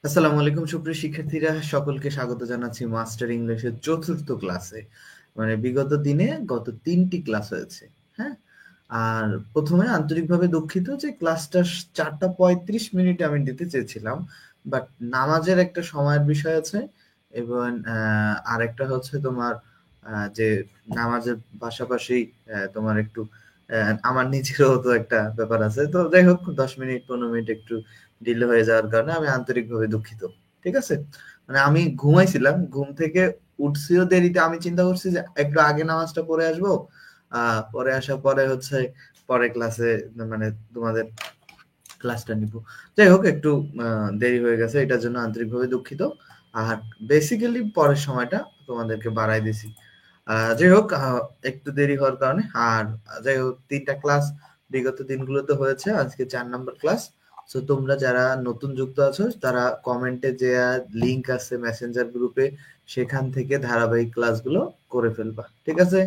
আসসালামু আলাইকুম সুপ্রিয় শিক্ষার্থীরা, সকলকে স্বাগত জানাচ্ছি মাস্টার ইংলিশের চতুর্থ ক্লাসে। মানে বিগত দিনে গত ৩টি ক্লাস হয়েছে। হ্যাঁ? আর প্রথমে আন্তরিকভাবে দুঃখিত যে ক্লাসটা ৪টা ৩৫ মিনিটে আমি দিতে চেয়েছিলাম। বাট নামাজের একটা সময়ের বিষয় আছে এবং আরেকটা হচ্ছে তোমার যে নামাজের পাশাপাশি তোমার একটু আমার নিজেরও তো একটা ব্যাপার আছে। তো যাই হোক ১০ মিনিট ১৫ মিনিট একটু ডিলে হয়ে যাওয়ার কারণে আমি আন্তরিকভাবে দুঃখিত। ঠিক আছে? মানে আমি ঘুমাইছিলাম। ঘুম থেকে উঠছিও দেরিতে। আমি চিন্তা করছি যে একটু আগে নামাজটা পড়ে আসবো। পরে আসার পরে হচ্ছে পরে ক্লাসে মানে তোমাদের ক্লাসটা নিবো। যাই হোক একটু দেরি হয়ে গেছে। এটার জন্য আন্তরিকভাবে দুঃখিত। আর বেসিক্যালি পরের সময়টা তোমাদেরকে বাড়ায় দিছি। যাই হোক একটু দেরি হওয়ার কারণে আর যাই হোক ৩টা ক্লাস বিগত দিনগুলোতে হয়েছে। আজকে ৪ নাম্বার ক্লাস। সো তোমরা যারা নতুন যুক্ত আছো তারা কমেন্টে যে লিংক আছে মেসেঞ্জার গ্রুপে সেখান থেকে ধারাবাহিক ক্লাসগুলো করে ফেলবা। ঠিক আছে?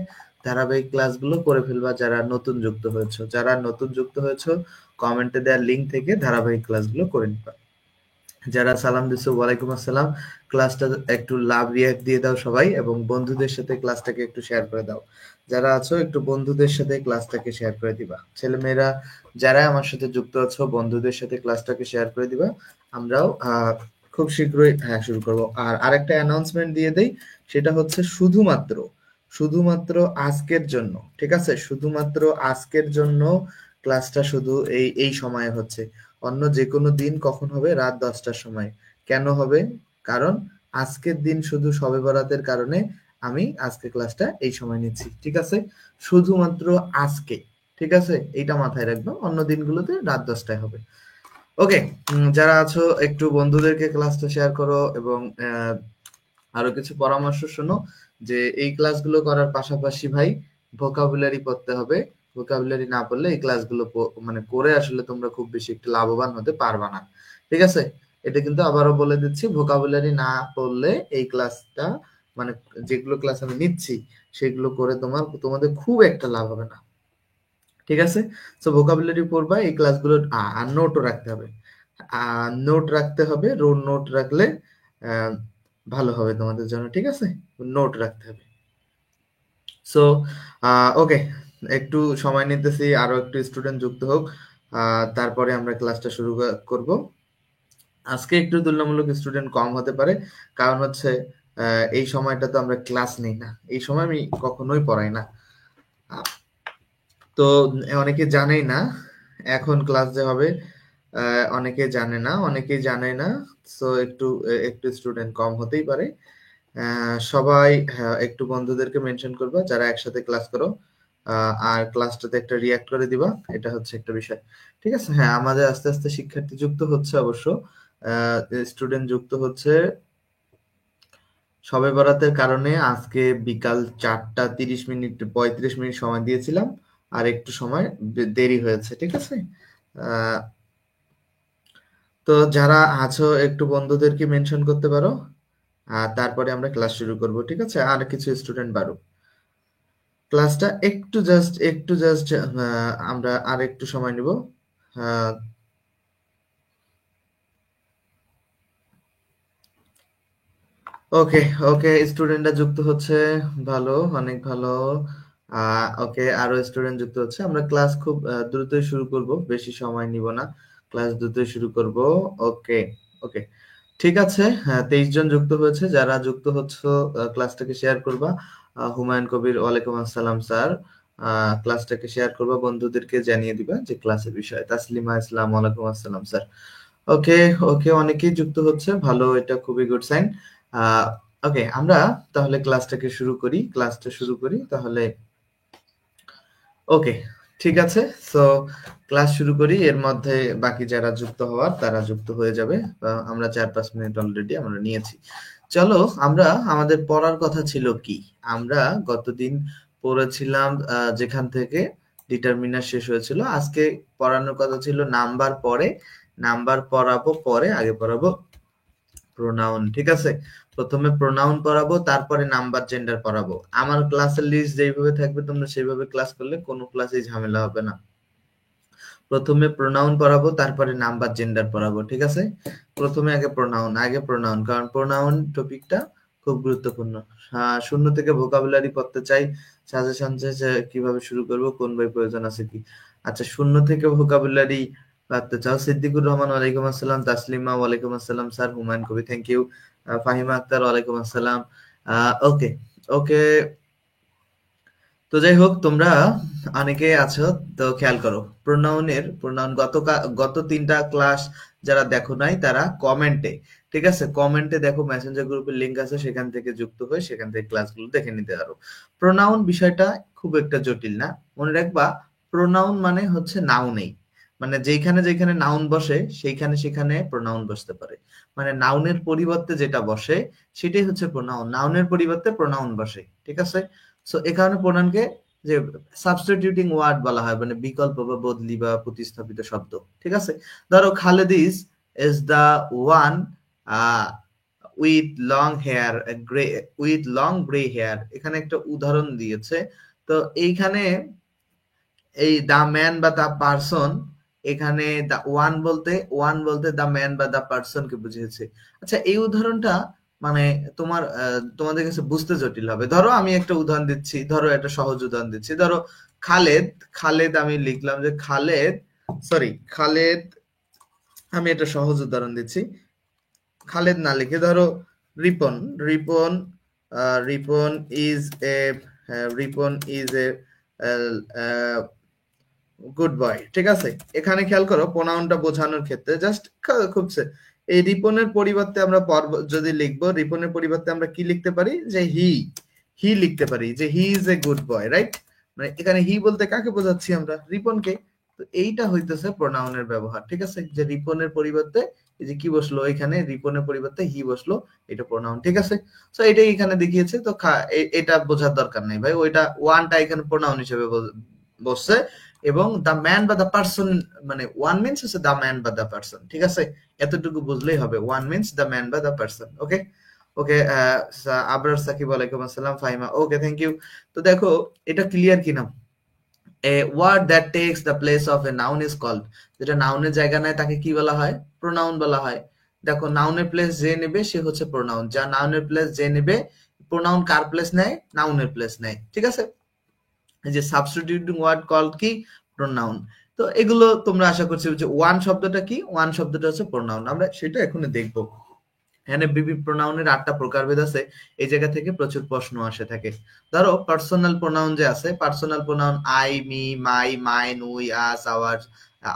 ধারাবাহিক ক্লাসগুলো করে ফেলবা যারা নতুন যুক্ত হয়েছো। যারা নতুন যুক্ত হয়েছো কমেন্টে দেওয়া লিংক থেকে ধারাবাহিক ক্লাসগুলো করে নিবা। যারা সালাম দিছো ওয়ালাইকুম আসসালাম। ক্লাসটা একটু লাভ রিয়াক্ট দিয়ে দাও সবাই এবং বন্ধুদের সাথে ক্লাসটাকে একটু শেয়ার করে দাও। যারা আছো একটু বন্ধুদের সাথে ক্লাসটাকে শেয়ার করে দিবা। ছেলেমেয়েরা যারা আমার সাথে যুক্ত আছো বন্ধুদের সাথে ক্লাসটাকে শেয়ার করে দিবা। আমরাও খুব শীঘ্রই শুরু করব। আর আরেকটা অ্যানাউন্সমেন্ট দিয়ে দেই, সেটা হচ্ছে শুধুমাত্র আজকের জন্য। ঠিক আছে? শুধুমাত্র আজকের জন্য ক্লাসটা শুধু এই সময়ে হচ্ছে। অন্য যেকোনো দিন কখন হবে? রাত ১০টার সময়। কেন হবে? কারণ আজকের দিন শুধু শবে বরাতের কারণে আমি আজকে ক্লাসটা এই সময় নিচ্ছি। ঠিক আছে? শুধুমাত্র আজকে। ঠিক আছে? এইটা মাথায় রাখবো। অন্য দিনগুলোতে রাত ১০টায় হবে। ওকে, যারা আছো একটু বন্ধুদেরকে ক্লাসটা শেয়ার করো এবং আরো কিছু পরামর্শ শোনো যে এই ক্লাসগুলো করার পাশাপাশি ভাই ভোকাবুলারি পড়তে হবে। ভোকাবুলারি না পড়লে এই ক্লাসগুলো মানে করে আসলে তোমরা খুব বেশি একটু লাভবান হতে পারবা না। ঠিক আছে? এটা কিন্তু আবারও বলে দিচ্ছি, ভোকাবুলারি না পড়লে এই ক্লাসটা মানে যেগুলো ক্লাস আমি নিচ্ছি সেগুলো করে তোমাদের খুব একটা লাভ হবে না। ঠিক আছে? সো ভোকাবুলারি পড়বা এই ক্লাসগুলো আর নোটও রাখতে হবে। নোট রাখতে হবে। নোট রাখলে আহ, ভালো হবে তোমাদের জন্য। ঠিক আছে? নোট রাখতে হবে। সো ওকে, একটু সময় নিতেছি, আরো একটু স্টুডেন্ট যুক্ত হোক। তারপরে আমরা ক্লাসটা শুরু করব। আজকে একটু তুলনামূলক স্টুডেন্ট কম হতে পারে, কারণ হচ্ছে এই সময়টা তো আমরা ক্লাস নেই না। এই সময় আমি কখনোই পড়াই না। আহ, তো অনেকে জানেই না এখন ক্লাস যে হবে। অনেকে জানে না, অনেকেই জানে না। সো একটু স্টুডেন্ট কম হতেই পারে। সবাই একটু বন্ধুদেরকে মেনশন করবা যারা একসাথে ক্লাস করো। আর ক্লাসটাতে একটা রিয়াক্ট করে দিবা। এটা হচ্ছে একটা বিষয়। ঠিক আছে? হ্যাঁ, আমাদের আস্তে আস্তে শিক্ষার্থী যুক্ত হচ্ছে অবশ্য। স্টুডেন্ট যুক্ত হচ্ছে। শবে বরাতের কারণে আজকে বিকাল ৪টা ৩০ মিনিট ৩৫ মিনিট সময় দিয়েছিলাম। আর একটু সময় দেরি হয়েছে। ঠিক আছে? আহ, তো যারা আছো একটু বন্ধুদেরকে মেনশন করতে পারো। আর তারপরে আমরা ক্লাস শুরু করব। ঠিক আছে? আর কিছু স্টুডেন্ট বাড়ো। ক্লাসটা একটু জাস্ট আমরা আর একটু সময় নিব। আহ, ওকে, ওকে, স্টুডেন্টরা যুক্ত হচ্ছে। ভালো, অনেক ভালো। ওকে, আরো স্টুডেন্ট যুক্ত হচ্ছে। আমরা ক্লাস খুব দ্রুতই শুরু করব, বেশি সময় নিব না। ক্লাস দ্রুতই শুরু করব। ওকে, ওকে, ঠিক আছে। হ্যাঁ, 23 জন যুক্ত হয়েছে। যারা যুক্ত হচ্ছে ক্লাসটাকে শেয়ার করবা। হুমায়ুন কবির ওয়ালাইকুম আসসালাম স্যার। ক্লাসটাকে শেয়ার করবা, বন্ধুদেরকে জানিয়ে দিবা যে ক্লাসের বিষয়। তাসলিমা ইসলাম ওয়ালাইকুম আসসালাম স্যার। ওকে, ওকে, অনেকেই যুক্ত হচ্ছে। ভালো, এটা খুবই গুড সাইন। আহ ওকে, আমরা তাহলে ক্লাসটাকে শুরু করি। ক্লাসটা শুরু করি তাহলে। ওকে, ঠিক আছে। সো ক্লাস শুরু করি। এর মধ্যে বাকি যারা যুক্ত হওয়ার তারা যুক্ত হয়ে যাবে। আমরা ৪-৫ মিনিট অলরেডি আমরা নিয়েছি। চলো, আমরা আমাদের পড়ার কথা ছিল কি? আমরা গতদিন পড়েছিলাম যেখান থেকে ডিটারমিনার শেষ হয়েছিল। আজকে পড়ানোর কথা ছিল নাম্বার পরে। নাম্বার পড়াবো পরে, আগে পড়াবো প্রোনাউন। ঠিক আছে? প্রথমে প্রোনাউন পড়াবো, তারপরে নাম্বার জেন্ডার পড়াবো। আমার ক্লাসের লিস্ট যেইভাবে থাকবে তোমরা সেইভাবে ক্লাস করলে কোনো ক্লাসেই ঝামেলা হবে না। প্রথমে প্রোনাউন পড়াবো, তারপরে নাম বা জেন্ডার পড়াবো, ঠিক আছে? প্রথমে আগে প্রোনাউন, কারণ প্রোনাউন টপিকটা খুব গুরুত্বপূর্ণ। শূন্য থেকে ভোকাবুলারি পড়তে চাই, সাজেশন কিভাবে শুরু করব, কোন বই প্রয়োজন আছে কি। আচ্ছা, শূন্য থেকে ভোকাবুলারি পড়তে চাও? সিদ্দিকুর রহমান ওয়ালাইকুম আসসালাম, তাসলিমা ওয়ালাইকুম আসসালাম স্যার, হুমায়ুন কবি থ্যাংক ইউ, ফাহিমা আক্তার ওয়ালাইকুম আসসালাম। ওকে ওকে, তো যাই হোক, তোমরা অনেকে আছো, তো খেয়াল করো প্রোনাউন গত 3টা ক্লাস যারা দেখো নাই তারা কমেন্টে, ঠিক আছে, কমেন্টে দেখো, মেসেঞ্জার গ্রুপের লিংক আছে, সেখান থেকে যুক্ত হয়ে সেখান থেকে ক্লাসগুলো দেখে নিতে পারো। প্রোনাউন বিষয়টা খুব একটা জটিল না, মনে রাখবা প্রোনাউন মানে হচ্ছে নাউনেই, মানে যেখানে যেখানে নাউন বসে সেইখানে সেখানে প্রোনাউন বসতে পারে, মানে নাউনের পরিবর্তে যেটা বসে সেটাই হচ্ছে প্রোনাউন, নাউনের পরিবর্তে প্রোনাউন বসে, ঠিক আছে? সো এ কারণে প্রোনাউনকে যে সাবস্টিটিউটিং ওয়ার্ড বলা হয়, মানে বিকল্প বা বদলি বা প্রতিস্থাপিত শব্দ, ঠিক আছে? ধরো Khaled is the one with long hair, grey, with long grey hair, এখানে একটা উদাহরণ দিয়েছে। তো এইখানে এই দা ম্যান বা দা পারসন, এখানে দা ওয়ান বলতে দা ম্যান বা দা পারসন কে বুঝিয়েছে। আচ্ছা, এই উদাহরণটা মানে তোমাদের কাছে বুঝতে জটিল হবে। ধরো আমি একটা উদাহরণ দিচ্ছি, ধরো একটা সহজ উদাহরণ দিচ্ছি, ধরো খালেদ, আমি লিখলাম যে খালেদ, আমি একটা সহজ উদাহরণ দিচ্ছি, খালেদ না লিখে ধরো Ripon, Ripon Ripon is a Ripon is a good boy, ঠিক আছে? এখানে খেয়াল করো প্রোনাউনটা বোঝানোর ক্ষেত্রে জাস্ট খুব এই রিপনের পরিবর্তে আমরা যদি লিখবো, রিপনের পরিবর্তে আমরা কি লিখতে পারি, যে হি লিখতে পারি, যে হি is a good boy, right? মানে এখানে হি বলতে কাকে বোঝাচ্ছি আমরা? রিপনকে। তো এইটা হইতেছে প্রোনাউনের ব্যবহার, ঠিক আছে? যে রিপনের পরিবর্তে এই যে কি বসলো, এখানে রিপনের পরিবর্তে হি বসলো, এটা প্রোনাউন, ঠিক আছে? তো এটাই এখানে দেখিয়েছে, তো এটা বোঝার দরকার নেই ভাই, ওইটা ওয়ানটা এখানে প্রোনাউন হিসেবে বসছে, এবং দ্য ম্যান বা দ্য পার্সন, মানে ওয়ান মিনস হচ্ছে দ্য ম্যান বা দ্য পার্সন, ঠিক আছে? এতটুকু বুঝলেই হবে, ওয়ান মিনস দ্য ম্যান বা দ্য পার্সন। ওকে ওকে, আবরার সাকিব ওয়ালাইকুম আসসালাম, ফাহিমা ওকে থ্যাংক ইউ। তো দেখো এটা ক্লিয়ার কিনা, a word that takes the place of a noun is called, যেটা নাউনের জায়গা নেয় তাকে কি বলা হয়? প্রোনাউন বলা হয়। দেখো নাউনের প্লেস যে নেবে সে হচ্ছে প্রোনাউন, যা নাউনের প্লেস যে নেবে, প্রোনাউন কার প্লেস নেয়? নাউনের প্লেস নেয়, ঠিক আছে? যে সাবস্টিটিউটিং ওয়ার্ড কল্ড কি? প্রোনাউন। তো এগুলো তোমরা আশা করছি যে ওয়ান শব্দটা কি, ওয়ান শব্দটা হচ্ছে প্রোনাউন, আমরা সেটা এখন দেখবো। এখানে বিভিন্ন প্রোনাউনের 8টা প্রকারভেদ আছে, এই জায়গা থেকে প্রচুর প্রশ্ন আসে থাকে। ধরো পার্সোনাল প্রোনাউন যে আছে, personal pronoun I, me, my, mine, we, us,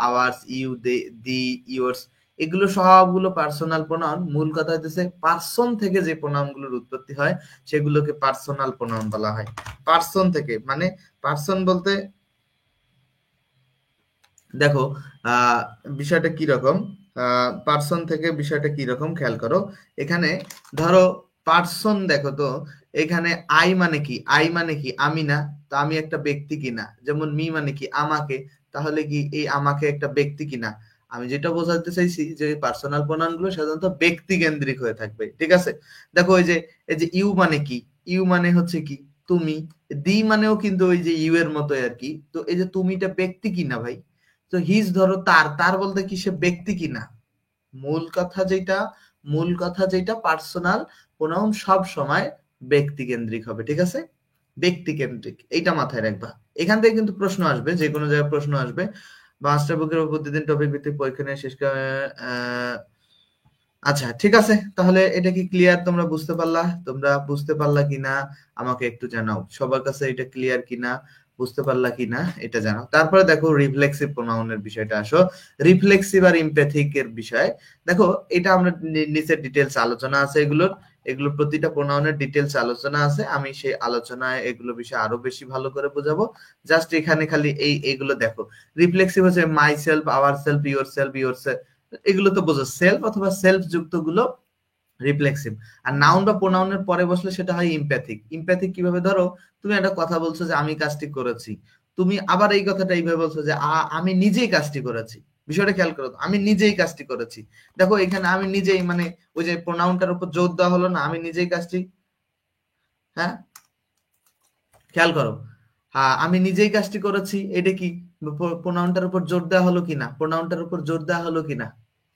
ours, you, they, thee, yours, এগুলো সবগুলো পার্সোনাল প্রোনাউন। মূল কথা হইতেছে পার্সন থেকে যে প্রোনাউন গুলোর উৎপত্তি হয় সেগুলোকে পার্সোনাল প্রোনাউন বলা হয়। পার্সন থেকে মানে পার্সন বলতে দেখো আহ বিষয়টা কি রকম, পার্সন থেকে বিষয়টা কি রকম খেয়াল করো। এখানে ধরো পার্সন, দেখো তো এখানে আই মানে কি? আমি না, তো আমি একটা ব্যক্তি কিনা? যেমন মি মানে কি? আমাকে, তাহলে কি এই আমাকে একটা ব্যক্তি কিনা? আমি যেটা বোঝাতে চাইছি যে পার্সোনাল প্রোনাউন গুলো সাধারণত ব্যক্তি কেন্দ্রিক হয়ে থাকবে, ঠিক আছে? দেখো এই যে ইউ মানে কি? ইউ মানে হচ্ছে কি? তুমি। দি মানেও কিন্তু ওই যে ইউ এর মতো আর কি। তো এই যে তুমিটা ব্যক্তি কিনা ভাই? তো হিজ ধরো তার বলতে কি সে ব্যক্তি কিনা? মূল কথা যেটা পার্সোনাল প্রোনাউন সব সময় ব্যক্তি কেন্দ্রিক হবে, ঠিক আছে? ব্যক্তি কেন্দ্রিক, এইটা মাথায় রাখবা। এখান থেকে কিন্তু প্রশ্ন আসবে, যে কোনো জায়গায় প্রশ্ন আসবে। মাস্টার বুকের উপর প্রতিদিন টপিক ভিত্তিক পরীক্ষা নিয়ে শেষ আচ্ছা ঠিক আছে, তাহলে এটা কি ক্লিয়ার? তোমরা বুঝতে পারলা কিনা আমাকে একটু জানাও, সবার কাছে এটা ক্লিয়ার কিনা, বুঝতে পারলা কিনা এটা জানাও। তারপরে দেখো রিফ্লেক্সিভ প্রোনাউনের বিষয়টা আসো, রিফ্লেক্সিভ আর ইমপ্যাথিক এর বিষয়। দেখো এটা আমরা নিচের ডিটেলস আলোচনা আছে, এগুলো প্রতিটা প্রোনাউনের ডিটেলস আলোচনা আছে, আমি সেই আলোচনায় এগুলো বিষয়ে আরো বেশি ভালো করে বোঝাবো। জাস্ট এখানে খালি এইগুলো দেখো। রিফ্লেক্সিভ হচ্ছে my self, our self, your self, এগুলো তো বোঝো, সেলফ অথবা সেলফ যুক্ত গুলো রিফ্লেক্সিভ। আর নাউন বা প্রোনাউনের পরে বসলে সেটা হয় ইমপ্যাথিক। ইমপ্যাথিক কিভাবে? ধরো তুমি একটা কথা বলছো যে আমি কাজটি করেছি, তুমি আবার এই কথাটা এইভাবে বলছো যে আমি নিজেই কাজটি করেছি। বিষয়টা খেয়াল করো, আমি নিজেই কাজটি করেছি। দেখো এখানে আমি নিজেই, মানে ওই যে প্রোনাউনটার উপর জোর দেওয়া হলো না, আমি নিজেই কাজটি, হ্যাঁ খেয়াল করো, হ্যাঁ আমি নিজেই কাজটি করেছি, এটা কি? প্রোনাউনটার উপর জোর দেওয়া হলো কিনা, প্রোনাউনটার উপর জোর দেওয়া হলো কিনা,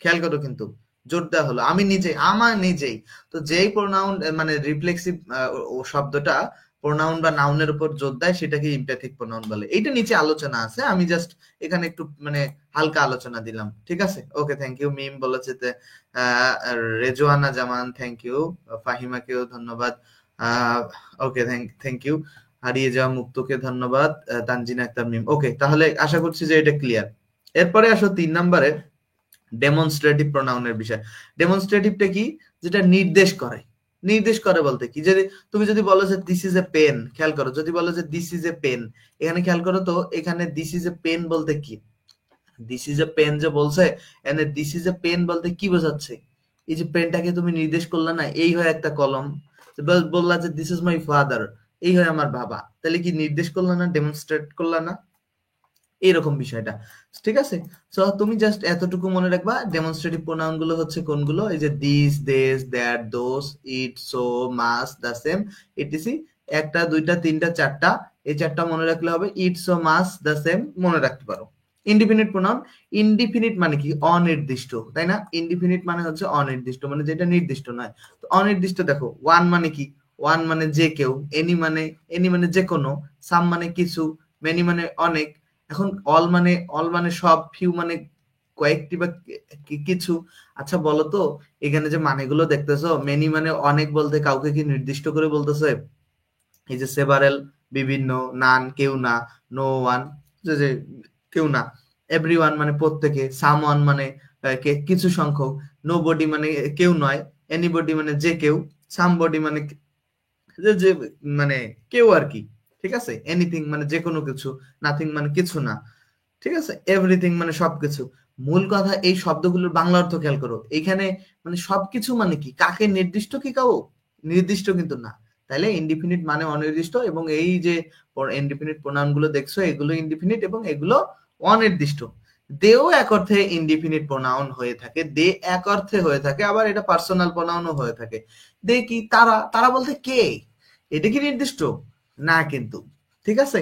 খেয়াল করো কিন্তু জোর দেওয়া হলো। আমি আমার নিজেই তো যেই প্রোনাউন মানে রিফ্লেক্সিভ শব্দটা প্রোনাউন বা নাউনের উপর জোর দেয় সেটাকে ইমপ্যাথিক প্রোনাউন বলে। এইটা নিচে আলোচনা আছে, আমি জাস্ট এখানে একটু মানে হালকা আলোচনা দিলাম, ঠিক আছে? ওকে, থ্যাংক ইউ। মিম বলেছে রেজওয়ানা জামান, থ্যাংক ইউ। ফাহিমাকেও ধন্যবাদ। Okay, thank you. হারিয়ে যাওয়া মুক্তকে ধন্যবাদ। তানজিনা আক্তার মিম। ওকে, তাহলে আশা করছি যে এটা ক্লিয়ার। এরপরে আসো 3 নম্বরে ডেমনস্ট্রেটিভ প্রোনাউনের বিষয়। ডেমনস্ট্রেটিভটা কি? যেটা নির্দেশ করে। নির্দেশ করে বলতে কি, যদি তুমি যদি বলো যে দিস ইজ এ পেন, খেয়াল করো, যদি বলো যে দিস ইজ এ পেন, এখানে খেয়াল করো তো এখানে দিস ইজ এ পেন বলতে কি, দিস ইজ এ পেন যে বলছে, এনে দিস ইজ এ পেন বলতে কি বোঝাচ্ছে? এই যে পেনটাকে তুমি নির্দেশ করলা না, এই হয় একটা কলম, বললা যে দিস ইজ মাই ফাদার, এই হয় আমার বাবা, তাহলে কি নির্দেশ করলা না, ডেমনস্ট্রেট করলা না? এইরকম বিষয়টা, ঠিক আছে? সো তুমি জাস্ট এতটুকু মনে রাখবা, ডেমনস্ট্রেটিভ প্রোনাউন গুলো হচ্ছে কোনগুলো, এই যে this, these, that, those, it, so, much, the same, etc. একটা, দুইটা, তিনটা, চারটা, এই চারটা মনে রাখলে হবে। ইট, সো, মাস, দা সেম মনে রাখতে পারো। ইনডিফিনিট প্রোনাউন, ইনডিফিনিট মানে কি? অনির্দিষ্ট, তাই না? ইনডিফিনিট মানে হচ্ছে অনির্দিষ্ট, মানে যেটা নির্দিষ্ট নয়। তো অনির্দিষ্ট দেখো, ওয়ান মানে কি? ওয়ান মানে যে কেউ, এনি মানে যে কোনো, সাম মানে কিছু, মেনি মানে অনেক। এখন অল মানে সব, ফিউ মানে কয়েকটি বা কিছু। আচ্ছা বলো তো, এখানে যে মানেগুলো দেখতেছো, মেনি মানে অনেক বলতে কাউকে কি নির্দিষ্ট করে বলতেছে? এই যে সেভারেল, বিভিন্ন, নান কেউ না, নো ওয়ান যে কেউ না, এভরিওয়ান মানে প্রত্যেকে, সামওয়ান মানে কিছু সংখ্যক, নো বডি মানে কেউ নয়, এনিবডি মানে যে কেউ, সামবডি মানে যে মানে কেউ আর কি, ঠিক আছে? এনিথিং মানে যে কোনো কিছু, নাথিং মানে কিছু না, ঠিক আছে? এভরিথিং মানে সবকিছু। মূল কথা, এই শব্দগুলোর বাংলা অর্থ খেয়াল করো। এখানে মানে সবকিছু মানে কি? কাকে নির্দিষ্ট কি কাউ? নির্দিষ্ট কিন্তু না। তাহলে ইনডিফিনিট মানে অনির্দিষ্ট, এবং এই যে ইনডিফিনিট প্রোনাউন গুলো দেখছো, এগুলো ইনডিফিনিট এবং এগুলো অনির্দিষ্ট। দেও এক অর্থে ইনডিফিনিট প্রোনাউন হয়ে থাকে, দে এক অর্থে হয়ে থাকে, আবার এটা পার্সোনাল প্রোনাউনও হয়ে থাকে। দে কি? তারা, তারা বলতে কে? এটা কি নির্দিষ্ট? না কিন্তু, ঠিক আছে?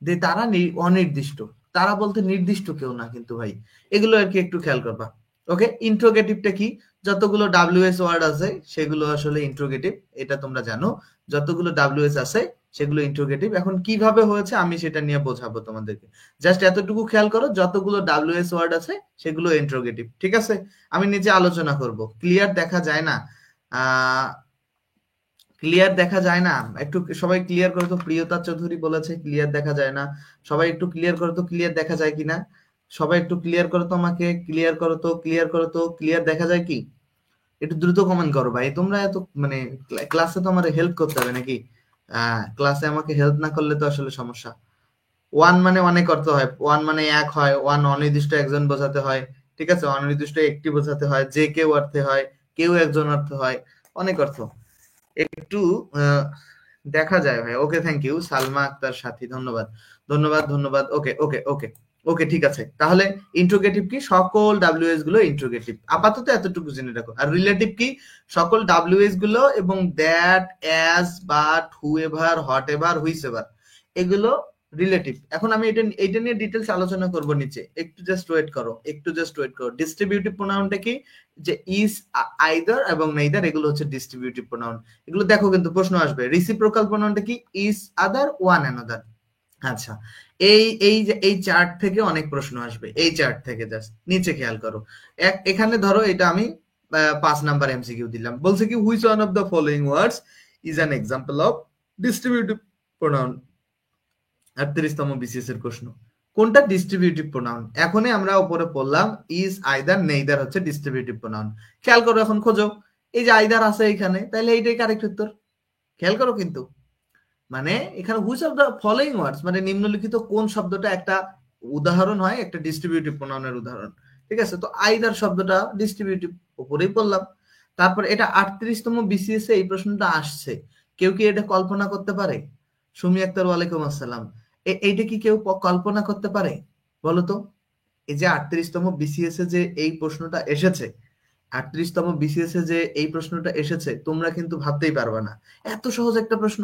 দে তারা অনির্দিষ্ট, তারা বলতে নির্দিষ্ট কেউ না কিন্তু ভাই। এগুলো আর কি একটু খেয়াল করবা। ওকে, ইন্ট্রোগেটিভটা কি? যতগুলো ডাব্লিউএস ওয়ার্ড আছে সেগুলো আসলে ইন্ট্রোগেটিভ, এটা তোমরা জানো। যতগুলো ডাব্লিউএস আছে সেগুলো ইন্ট্রোগেটিভ। এখন কিভাবে হয়েছে আমি সেটা নিয়ে বোঝাবো তোমাদেরকে। জাস্ট এতটুকু খেয়াল করো, যতগুলো ডাব্লিউএস ওয়ার্ড আছে সেগুলো ইন্ট্রোগেটিভ, ঠিক আছে? আমি নিচে আলোচনা করব। ক্লিয়ার দেখা যায় না? আহ ক্লিয়ার দেখা যায় না? একটু সবাই ক্লিয়ার করো তো। প্রিয়তা চৌধুরী বলেছে ক্লিয়ার দেখা যায় না। সবাই একটু ক্লিয়ার করো তো, ক্লিয়ার দেখা যায় কিনা? সবাই একটু ক্লিয়ার করো তো, আমাকে ক্লিয়ার করো তো, ক্লিয়ার করো তো, ক্লিয়ার দেখা যায় কি? একটু দ্রুত কমেন্ট করো ভাই, তোমরা এত মানে ক্লাসে তো আমার হেল্প করতে হবে নাকি? ক্লাসে আমাকে হেল্প না করলে তো আসলে সমস্যা। ওয়ান মানে অনেক অর্থ হয়, ওয়ান মানে এক হয়, ওয়ান অনির্দিষ্ট একজন বোঝাতে হয়, ঠিক আছে? অনির্দিষ্ট একটি বোঝাতে হয়, যে কেউ অর্থে হয়, কেউ একজন অর্থ হয়, অনেক অর্থ। একটু আহ, দেখা যায় ভাই। ওকে, থ্যাংক ইউ। সালমা আক্তার সাথী, ধন্যবাদ, ধন্যবাদ, ধন্যবাদ। ওকে, ওকে, ওকে, ওকে, ঠিক আছে। তাহলে ইন্ট্রোগেটিভ কি? সকল ডাব্লিউএস গুলো ইন্ট্রোগেটিভ, আপাতত এতটুকু জেনে রাখো। আর রিলেটিভ কি? সকল ডাব্লিউএস গুলো এবং that, as, but, whoever, what ever, which ever, এগুলো রিলেটিভ। এখন আমি এটা নিয়ে ডিটেলস আলোচনা করব নিচে, একটু জাস্ট ওয়েট করো, একটু জাস্ট ওয়েট করো। ডিস্ট্রিবিউটিভ প্রোনাউনটা কি? যে ইজ, আইদার এবং নেইদার, এগুলো হচ্ছে ডিস্ট্রিবিউটিভ প্রোনাউন। এগুলো দেখো কিন্তু প্রশ্ন আসবে। রিসিপ্রোকাল প্রোনাউনটা কি? Is, other, one another. আচ্ছা, এই যে এই চার্ট থেকে অনেক প্রশ্ন আসবে, এই চার্ট থেকে জাস্ট নিচে খেয়াল করো। এখানে ধরো এটা আমি 5 নাম্বার এমসিকিউ দিলাম, বলছে কি which one of the following words is an example of distributive pronoun. 38তম বিসিএস এর প্রশ্ন, কোনটা ডিস্ট্রিবিউটিভ প্রোনাউন? এখনই আমরা উপরে পড়লাম ইজ, আইদার, নেইদার হচ্ছে ডিস্ট্রিবিউটিভ প্রোনাউন। খেয়াল করো, এখন খোঁজো। এই যে আইদার আছে এখানে, তাহলে এইটাই কারেক্ট উত্তর। খেয়াল করো কিন্তু, মানে এখানে হুইচ অফ দ্য ফলোইং ওয়ার্ডস মানে নিম্নলিখিত কোন শব্দটা একটা উদাহরণ হয় একটা ডিস্ট্রিবিউটিভ প্রোনাউনের উদাহরণ, ঠিক আছে? তো আইদার শব্দটা ডিস্ট্রিবিউটিভ, উপরেই বললাম। তারপর এটা 38তম বিসিএস এ এই প্রশ্নটা আসছে, কেউ কি এটা কল্পনা করতে পারে? সুমি আক্তার, ওয়ালাইকুম আসসালাম। এইটা কি কেউ কল্পনা করতে পারে বলো তো? এই যে 38তম বিসিএস এ যে এই প্রশ্নটা এসেছে, 38তম বিসিএস এ যে এই প্রশ্নটা এসেছে, তোমরা কিন্তু ভাবতেই পারবে না এত সহজ একটা প্রশ্ন,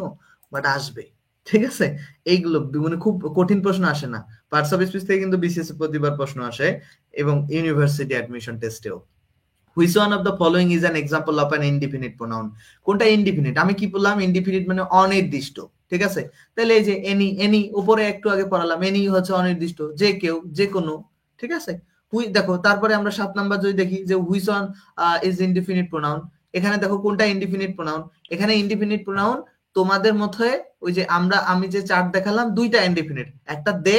বাট আসবে। ঠিক আছে? এইগুলো মানে খুব কঠিন প্রশ্ন আসে না। পার্টস অফ স্পিচ থেকে কিন্তু বিসিএস প্রতিবার প্রশ্ন আসে এবং ইউনিভার্সিটি অ্যাডমিশন টেস্টেও। Which one of the following is an example of an indefinite pronoun? কোনটা ইনডিফিনিট? আমি কি বললাম? ইনডিফিনিট মানে অনির্দিষ্ট। ঠিক আছে? তাহলে এই যে এনি, এনি উপরে একটু আগে পড়ালাম, এনি হচ্ছে অনির্দিষ্ট, যে কেউ, যে কোনো। ঠিক আছে? দেখো তারপরে আমরা 7 নাম্বার যদি দেখি যে which one is indefinite pronoun, এখানে দেখো কোনটা ইনডিফিনিট প্রোনাউন। এখানে ইনডিফিনিট প্রোনাউন তোমাদের মতো ওই যে আমি যে চার্ট দেখালাম, দুইটা ইনডিফিনিট, একটা দে,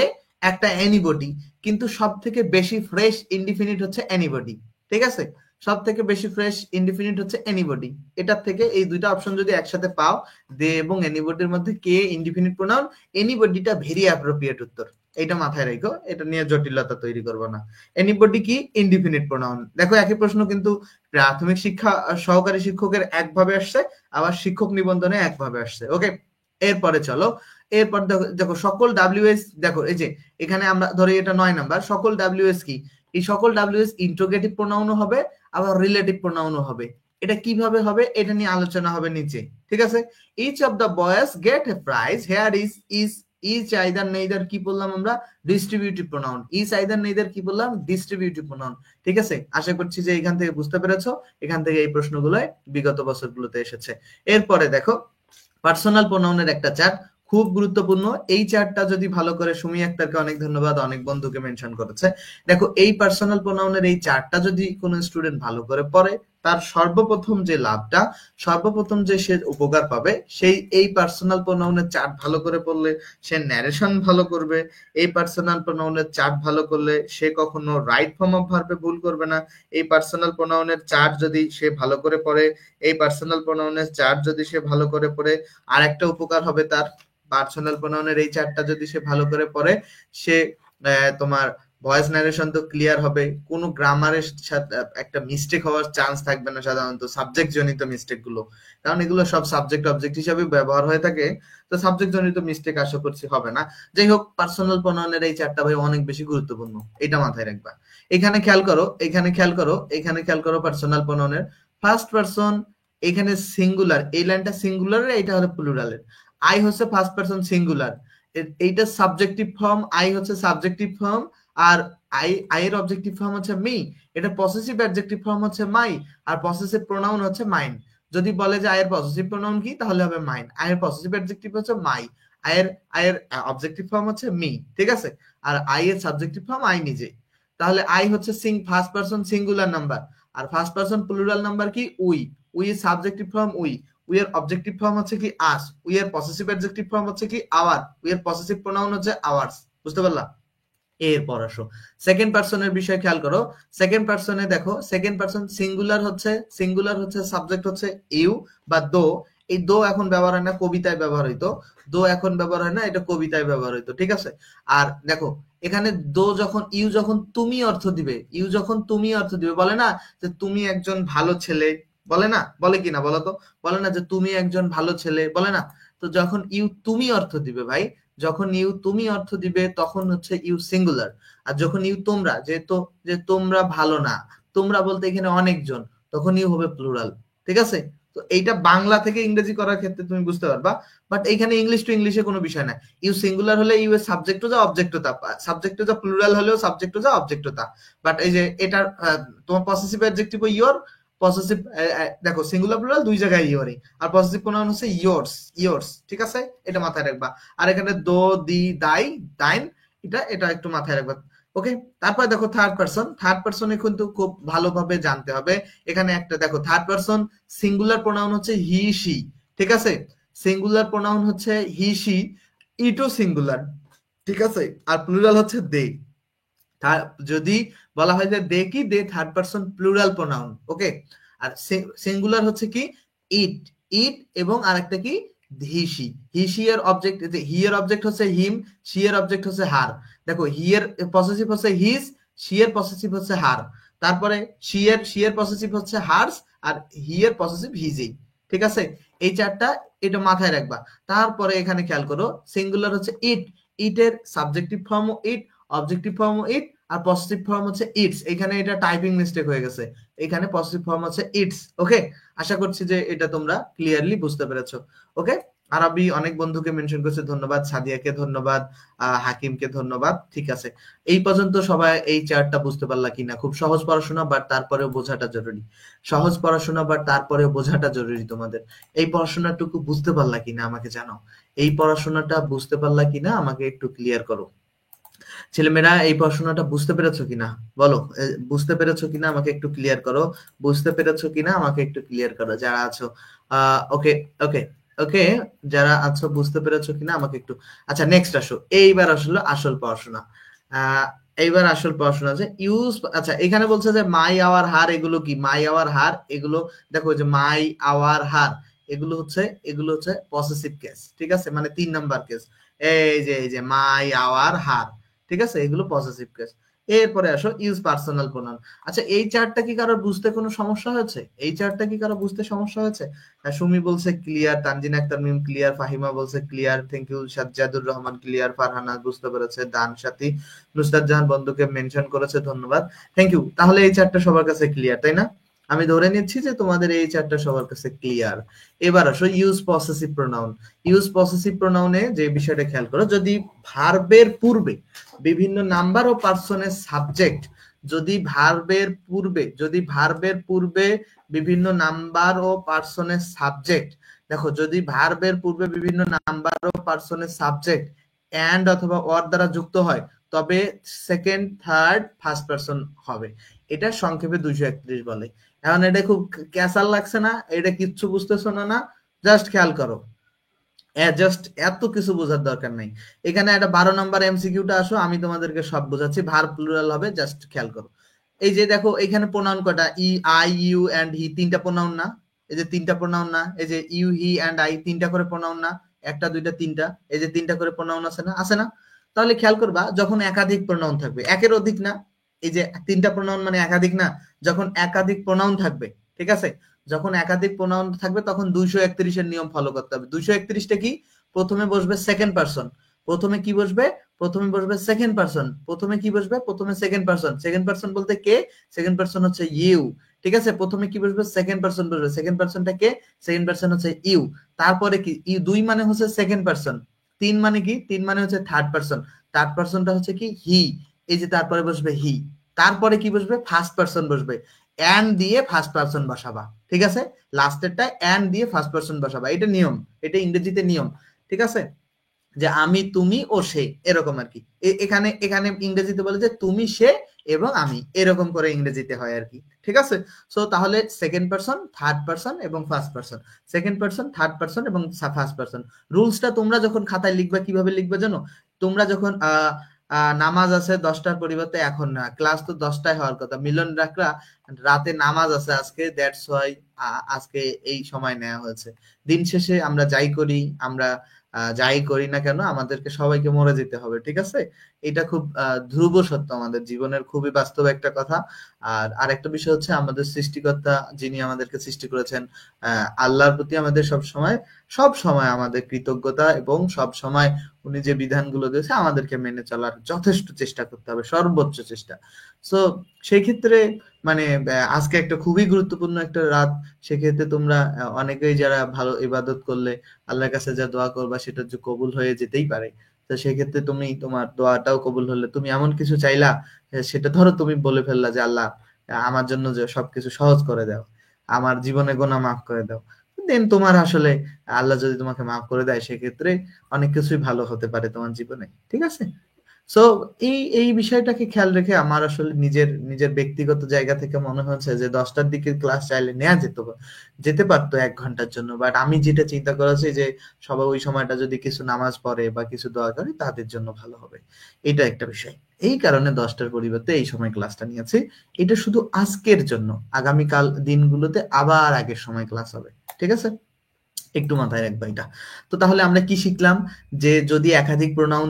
একটা এনিবডি, কিন্তু সব থেকে বেশি ফ্রেশ ইনডিফিনিট হচ্ছে এনিবডি। ঠিক আছে? সব থেকে বেশি ফ্রেশ ইনডিফিনিট হচ্ছে এনিবডি। এটার থেকে এই দুইটা অপশন যদি একসাথে পাও, দে এবং এনিবডির মধ্যে কে ইনডিফিনিট প্রোনাউন, এনিবডিটা ভেরি অ্যাপ্রোপ্রিয়েট উত্তর। এটা মাথায় রেখো, এটা নিয়ে জটিলতা তৈরি করবো না। এনিবডি কি? Indefinite pronoun. দেখো একই প্রশ্ন কিন্তু প্রাথমিক শিক্ষা সহকারী শিক্ষকের একভাবে আসছে, আবার শিক্ষক নিবন্ধনে একভাবে আসছে। ওকে, এরপরে চলো। এরপর দেখো, দেখো সকল ডাব্লিউএস, দেখো এই যে এখানে আমরা ধরি এটা 9 নাম্বার, সকল ডাব্লিউএস কি? এই সকল ডাব্লিউএস ইন্ট্রোগেটিভ প্রোনাউনও হবে, আবার রিলেটিভ প্রোনাউনও হবে। এটা কিভাবে হবে এটা নিয়ে আলোচনা হবে নিচে। ঠিক আছে? Each of the boys get a prize, here is each either neither কি বললাম আমরা? Distributive pronoun. Each either neither কি বললাম? Distributive pronoun. ঠিক আছে? আশা করছি যে এখান থেকে বুঝতে পেরেছো। এখান থেকে এই প্রশ্নগুলো বিগত বছরগুলোতে এসেছে। এরপরে দেখো পার্সোনাল প্রোনাউনের একটা চার্ট, খুব গুরুত্বপূর্ণ। এই চার্টটা যদি ভালো করে, সুমি আক্তারকে অনেক ধন্যবাদ, অনেক বন্ধুকে মেনশন করেছে। দেখো এই পার্সোনাল প্রোনাউনের এই চার্টটা যদি কোনো স্টুডেন্ট ভালো করে পড়ে, তার সর্বপ্রথম যে লাভটা, সর্বপ্রথম যে সে উপকার পাবে, সেই এই পার্সোনাল প্রোনাউনের চার্ট ভালো করে পড়লে সে ন্যারেশন ভালো করবে। এই পার্সোনাল প্রোনাউনের চার্ট ভালো করলে সে কখনো রাইট ফর্ম অফ ভার্বে ভুল করবে না। এই পার্সোনাল প্রোনাউনের চার্ট যদি সে ভালো করে পড়ে, এই পার্সোনাল প্রোনাউনের চার্ট যদি সে ভালো করে পড়ে, আর একটা উপকার হবে তার, পার্সোনাল প্রোনাউনের এই চার্টটা যদি সে ভালো করে পড়ে, সে তোমার ভয়েস ন্যারেশন তো ক্লিয়ার হবে, কোনো গ্রামারের সাথে একটা মিস্টেক হওয়ার চান্স থাকবে না, সাধারণত সাবজেক্ট জনিত মিস্টেক গুলো, কারণ এগুলো সব সাবজেক্ট অবজেক্ট হিসাবে ব্যবহার হয়ে থাকে, তো সাবজেক্ট জনিত মিস্টেক আশা করছি হবে না। যাই হোক, পার্সোনাল প্রোনাউনের এই চার্টটা ভাই অনেক বেশি গুরুত্বপূর্ণ, এটা মাথায় রাখবা। এখানে খেয়াল করো, এখানে খেয়াল করো, এখানে খেয়াল করো পার্সোনাল প্রোনাউনের ফার্স্ট পারসন, এখানে সিঙ্গুলার, এই লাইনটা সিঙ্গুলারের, এটা হলো প্লুরালের। আই হচ্ছে ফার্স্ট পারসন সিঙ্গুলার, এইটা সাবজেক্টিভ ফর্ম, আই হচ্ছে সাবজেক্টিভ ফর্ম, আর আই এর অবজেক্টিভ ফর্ম হচ্ছে মি, এটা পসেসিভ অ্যাডজেক্টিভ ফর্ম হচ্ছে মাই, আর পসেসিভ প্রোনাউন হচ্ছে মাইন। যদি বলে যে আয়ের পসেসিভ প্রোনাউন কি, তাহলে হবে মাইন। আয়ের পসেসিভ অ্যাডজেক্টিভ হচ্ছে মাই, আয়ের অবজেক্টিভ ফর্ম হচ্ছে মি। ঠিক আছে? আর আই এর সাবজেক্টিভ ফর্ম আই নিজে। তাহলে আই হচ্ছে ফার্স্ট পারসন সিঙ্গুলার নাম্বার, আর ফার্স্ট পারসন প্লুরাল নাম্বার কি? উই। উই এর সাবজেক্টিভ ফর্ম উই, উই এর অবজেক্টিভ ফর্ম হচ্ছে কি? আস, উই এর পসেসিভ অ্যাডজেক্টিভ ফর্ম হচ্ছে কি? আওয়ার, উই এর পসেসিভ প্রোনাউন হচ্ছে আওয়ার্স। বুঝতে পারলাম? এরপর আসো সেকেন্ড পারসনের বিষয় খেয়াল করো। সেকেন্ড পারসনে দেখো, সেকেন্ড পারসন সিঙ্গুলার হচ্ছে সাবজেক্ট হচ্ছে ইউ বা দো। এই দো এখন ব্যবহার হয় না, কবিতায় ব্যবহার হইতো। দো এখন ব্যবহার হয় না, এটা কবিতায় ব্যবহার হইতো। ঠিক আছে? আর দেখো এখানে দো যখন, ইউ যখন তুমি অর্থ দিবে, ইউ যখন তুমি অর্থ দিবে, বলে না যে তুমি একজন ভালো ছেলে, বলে না? বলে কিনা বলো তো? বলে না যে তুমি একজন ভালো ছেলে, বলে না? তো যখন ইউ তুমি অর্থ দিবে ভাই, যখন ইউ তুমি অর্থ দিবে তখন হচ্ছে ইউ সিঙ্গুলার। আর যখন ইউ তোমরা, যে তোমরা ভালো না, তোমরা বলতে এখানে অনেকজন, তখন ইউ হবে প্লুরাল। ঠিক আছে? তো এইটা বাংলা থেকে ইংরেজি করার ক্ষেত্রে তুমি বুঝতে পারবা, বাট এইখানে ইংলিশ টু ইংলিশে কোনো বিষয় না। ইউ সিঙ্গুলার হলে ইউ এর সাবজেক্টও যা অবজেক্টও তা, সাবজেক্টও যা, প্লুরাল হলেও সাবজেক্টও যা অবজেক্টও তা। বাট এই যে এটার তোমার পসেসিভ অ্যাডজেক্টিভ ইয়োর, পসেসিভ, দেখো সিঙ্গুলার প্লুরাল দুই জায়গায় ইয়োরই, আর পসেসিভ প্রোনাউন হচ্ছে ইয়োরস, ইয়োরস। ঠিক আছে? এটা মাথায় রাখবা। আর এখানে দো, দি, দাই, দাইন, এটা একটু মাথায় রাখবা। ওকে, তারপর দেখো থার্ড পারসন। থার্ড পারসনে কিন্তু খুব ভালোভাবে জানতে হবে। এখানে একটা দেখো, থার্ড পারসন সিঙ্গুলার প্রোনাউন হচ্ছে হি সি। ঠিক আছে? সিঙ্গুলার প্রোনাউন হচ্ছে হি সি, ইটও সিঙ্গুলার। ঠিক আছে? আর প্লুরাল হচ্ছে দে। যদি বলা হয় যে দে কি, দে থার্ড পারসন প্লুরাল প্রোনাউন। ওকে, আর সিঙ্গুলার হচ্ছে কি? ইট, ইট, এবং আরেকটা কি? হিসি। হিসি এর অবজেক্ট, হি এর অবজেক্ট হচ্ছে হিম, সি এর অবজেক্ট হচ্ছে হার। দেখো হি এর পসেসিভ হচ্ছে হিজ, সি এর পসেসিভ হচ্ছে হার। তারপরে সি এর পসেসিভ হচ্ছে হার্স, আর হি এর পসেসিভ হিজেই। ঠিক আছে? এই চারটা, এটা মাথায় রাখবা। তারপরে এখানে খেয়াল করো, সিঙ্গুলার হচ্ছে ইট, ইটের সাবজেক্টিভ ফর্ম ইট, অবজেক্টিভ ফর্ম ইট, আর পজিটিভ ফর্ম হচ্ছে ইটস। এখানে এটা টাইপিং মিস্টেক হয়ে গেছে, এখানে পজিটিভ ফর্ম হচ্ছে ইটস। ওকে, আশা করছি যে এটা তোমরা ক্লিয়ারলি বুঝতে পেরেছো। ওকে, আরবি অনেক বন্ধুকে মেনশন করছে, ধন্যবাদ। সাদিয়াকে ধন্যবাদ, হাকিমকে ধন্যবাদ। ঠিক আছে, এই পর্যন্ত সবাই এই চার্টটা বুঝতে পারলা কিনা? খুব সহজ পড়াশোনা, বাট তারপরেও বোঝাটা জরুরি। সহজ পড়াশোনা, বাট তারপরেও বোঝাটা জরুরি তোমাদের। এই পড়াশোনাটুকু বুঝতে পারলা কিনা আমাকে জানাও। এই পড়াশোনাটা বুঝতে পারলা কিনা আমাকে একটু ক্লিয়ার করো। ছেলেমেয়েরা এই পড়াশোনাটা বুঝতে পেরেছো কিনা বলো। বুঝতে পেরেছো কিনা আমাকে একটু ক্লিয়ার করো। বুঝতে পেরেছো কিনা আমাকে একটু ক্লিয়ার করো যারা আছো। ওকে, ওকে, ওকে, যারা আছো বুঝতে পেরেছো কিনা আমাকে একটু। আচ্ছা, নেক্সট আসো। এইবার আসলে আসল পড়াশোনা। আহ এইবার আসল পড়াশোনা আছে ইউজ। আচ্ছা, এখানে বলছে যে মাই আওয়ার হার, এগুলো কি? মাই আওয়ার হার এগুলো দেখো, যে মাই আওয়ার হার এগুলো হচ্ছে পসেসিভ কেস। ঠিক আছে, মানে 3 নাম্বার কেস। এই যে মাই আওয়ার হার, ঠিক আছে, এগুলো পসেসিভ কেস। এরপরে আসো ইউজ পার্সোনাল প্রোনাউন। আচ্ছা, এই চার্টটা কি কারোর বুঝতে কোনো সমস্যা হয়েছে? এই চার্টটা কি কারো বুঝতে সমস্যা হয়েছে? সুমি বলছে ক্লিয়ার, তানজিনা আক্তার মিম ক্লিয়ার, ফাহিমা বলছে clear, thank you, Sajjadur Rahman clear, Farhana বুঝতে পেরেছে, দান সাথী, নুসরাত জাহান বন্ধুকে মেনশন করেছে, ধন্যবাদ, থ্যাংক ইউ। তাহলে এই চার্টটা সবার কাছে ক্লিয়ার, তাই না? আমি ধরে নিচ্ছি যে তোমাদের এই চার্টটা সবার কাছে ক্লিয়ার। এবার আসো use possessive pronoun. Use possessive প্রোনাউনে যে বিষয়টা খেয়াল করো, যদি ভার্বের পূর্বে বিভিন্ন নাম্বার ও পার্সনের সাবজেক্ট, যদি ভার্বের পূর্বে বিভিন্ন নাম্বার ও পার্সনের সাবজেক্ট, দেখো, যদি ভার্বের পূর্বে বিভিন্ন নাম্বার ও পার্সনের সাবজেক্ট এন্ড অথবা অর দ্বারা যুক্ত হয়, তবে সেকেন্ড, থার্ড, ফার্স্ট পার্সন হবে। এটা সংক্ষেপে 231 বলে। এখন এটা খুব ক্যাসাল লাগছে না? এটা কিচ্ছু বুঝতেছো না? না, জাস্ট খেয়াল করো। জাস্ট এত কিছু বোঝার দরকার নাই। এখানে একটা 12 নম্বর এমসিকিউটা আসো, আমি তোমাদেরকে সব বোঝাচ্ছি। ভার্ব প্লুরাল হবে, জাস্ট খেয়াল করো। এই যে দেখো, এখানে প্রোনাউন কয়টা? ই, আই, ইউ এন্ড হি, 3টা প্রোনাউন না? এই যে 3টা প্রোনাউন না? এই যে ইউ, হি এন্ড আই, 3টা করে প্রোনাউন না? একটা, দুইটা, তিনটা, এই যে 3টা করে প্রোনাউন আছে না? আছে না? তাহলে খেয়াল করবা, যখন একাধিক প্রোনাউন থাকবে, একের অধিক না, এই যে 3টা প্রোনাউন মানে একাধিক না? যখন একাধিক প্রোনাউন থাকবে, ঠিক আছে, যখন একাধিক প্রোনাউন থাকবে তখন 231 এর নিয়ম ফলো করতে হবে। 231টা কি? প্রথমে বসবে সেকেন্ড পারসন। প্রথমে কি বসবে? প্রথমে বসবে সেকেন্ড পারসন। প্রথমে কি বসবে? প্রথমে সেকেন্ড পারসন। সেকেন্ড পারসন বলতে কে? সেকেন্ড পারসন হচ্ছে ইউ। ঠিক আছে, প্রথমে কি বসবে? সেকেন্ড পারসন বসবে। সেকেন্ড পারসনটা কে? সেকেন্ড পারসন হচ্ছে ইউ। তারপরে কি? ইউ 2 মানে হচ্ছে সেকেন্ড পারসন। 3 মানে কি? 3 মানে হচ্ছে থার্ড পারসন। থার্ড পারসনটা হচ্ছে কি? হি। এই যে তারপরে বসবে হি। তারপরে কি বসবে? ফার্স্ট পারসন বসবে। এন্ড দিয়ে ফার্স্ট পারসন বসাবা। ঠিক আছে, লাস্টেরটা এন্ড দিয়ে ফার্স্ট পারসন বসাবা। এটা নিয়ম, এটা ইংরেজিতে নিয়ম। ঠিক আছে, যে আমি, তুমি ও সে, এরকম আর কি। এখানে এখানে ইংরেজিতে বলে যে তুমি, সে এবং আমি, এরকম করে ইংরেজিতে হয় আর কি। ঠিক আছে, সো তাহলে সেকেন্ড পারসন, থার্ড পারসন এবং first person, second person, third person এবং ফার্স্ট পারসন। রুলসটা তোমরা যখন খাতায় লিখবে কিভাবে লিখবে জানো? তোমরা যখন নামাজ আছে 10টার পরিবর্তে এখন না, ক্লাস তো 10টায় হওয়ার কথা, মিলন রাখরা রাতে নামাজ আছে আজকে, দ্যাটস ওয়াই আজকে এই সময় নেওয়া হয়েছে। দিন শেষে আমরা যাই করি, আমরা যাই করি না কেন, আমাদেরকে সবাইকে মরে যেতে হবে। ঠিক আছে, এটা খুব ধ্রুব সত্য, আমাদের জীবনের খুবই বাস্তব একটা কথা। আর আরেকটা বিষয় হচ্ছে, আমাদের সৃষ্টিকর্তা যিনি আমাদেরকে সৃষ্টি করেছেন, আল্লাহর প্রতি আমাদের সব সময় আমাদের কৃতজ্ঞতা, এবং সব সময় উনি যে বিধানগুলো দিয়েছে আমাদেরকে মেনে চলার যথেষ্ট চেষ্টা করতে হবে, সর্বোচ্চ চেষ্টা। সো সেই ক্ষেত্রে মানে আজকে একটা খুবই গুরুত্বপূর্ণ একটা রাত। সেক্ষেত্রে তোমরা অনেকেই যারা ভালো ইবাদত করলে, আল্লাহর কাছে যা দোয়া করবা সেটা যে কবুল হয়ে যেতেই পারে। তো সেক্ষেত্রে তুমি, তোমার দোয়াটাও কবুল হলে, তুমি এমন কিছু চাইলা, সেটা ধরো তুমি বলে ফেললা যে আল্লাহ, আমার জন্য যে সবকিছু সহজ করে দাও, আমার জীবনে গোনা মাফ করে দাও। দেন তোমার আসলে আল্লাহ যদি তোমাকে মাফ করে দেয়, সেক্ষেত্রে অনেক কিছুই ভালো হতে পারে তোমার জীবনে। ঠিক আছে, সো এই এই বিষয়টাকে খেয়াল রেখে আমার আসলে নিজের নিজের ব্যক্তিগত জায়গা থেকে মনে হচ্ছে যে 10টার দিকে ক্লাস চাইলে নেওয়া যেতে পারতো 1 ঘন্টার জন্য। বাট আমি যেটা চিন্তা করেছি যে সবাই ওই সময়টা যদি কিছু নামাজ পড়ে বা কিছু দোয়া করে, তাদের জন্য ভালো হবে। এটা একটা বিষয়। এই কারণে 10টার পরিবর্তে এই সময় ক্লাসটা নিয়েছি। এটা শুধু আজকের জন্য, আগামীকাল দিনগুলোতে আবার আগের সময় ক্লাস হবে। ঠিক আছে, একটু মাথায় রাখবা এটা। তো তাহলে আমরা কি শিখলাম? যে যদি একাধিক প্রোনাউন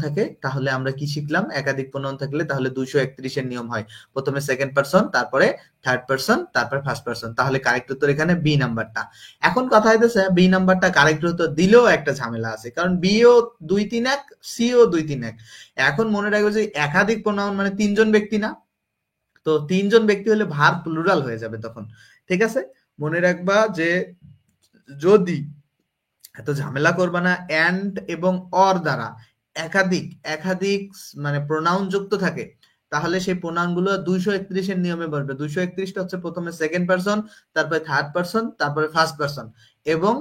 থাকে, তাহলে আমরা কি শিখলাম? একাধিক প্রোনাউন থাকলে তাহলে 231 এর নিয়ম হয়, প্রথমে সেকেন্ড পারসন, তারপরে থার্ড পারসন, তারপরে ফার্স্ট পারসন। তাহলে কারেক্ট উত্তর এখানে বি নাম্বারটা। এখন কথা হইতেছে, বি নাম্বারটা কারেক্ট উত্তর দিলেও একটা ঝামেলা আছে, কারণ বি ও 2-3 এক, সি ও 2-3 এক। এখন মনে রাখবে যে একাধিক প্রোনাউন মানে 3জন ব্যক্তি না? তো 3জন ব্যক্তি হলে ভার্ব প্লুরাল হয়ে যাবে তখন। ঠিক আছে, মনে রাখবা যে যদি এত ঝামেলা করবা না। অ্যান্ড এবং অর দ্বারা একাধিক একাধিক মানে প্রোনাউন যুক্ত থাকে, তাহলে সেই প্রোনাউন গুলো 231 এর নিয়মে বসবে। 231টা হচ্ছে প্রথমে সেকেন্ড পারসন, তারপরে থার্ড পারসন, তারপরে ফার্স্ট পারসন, এবং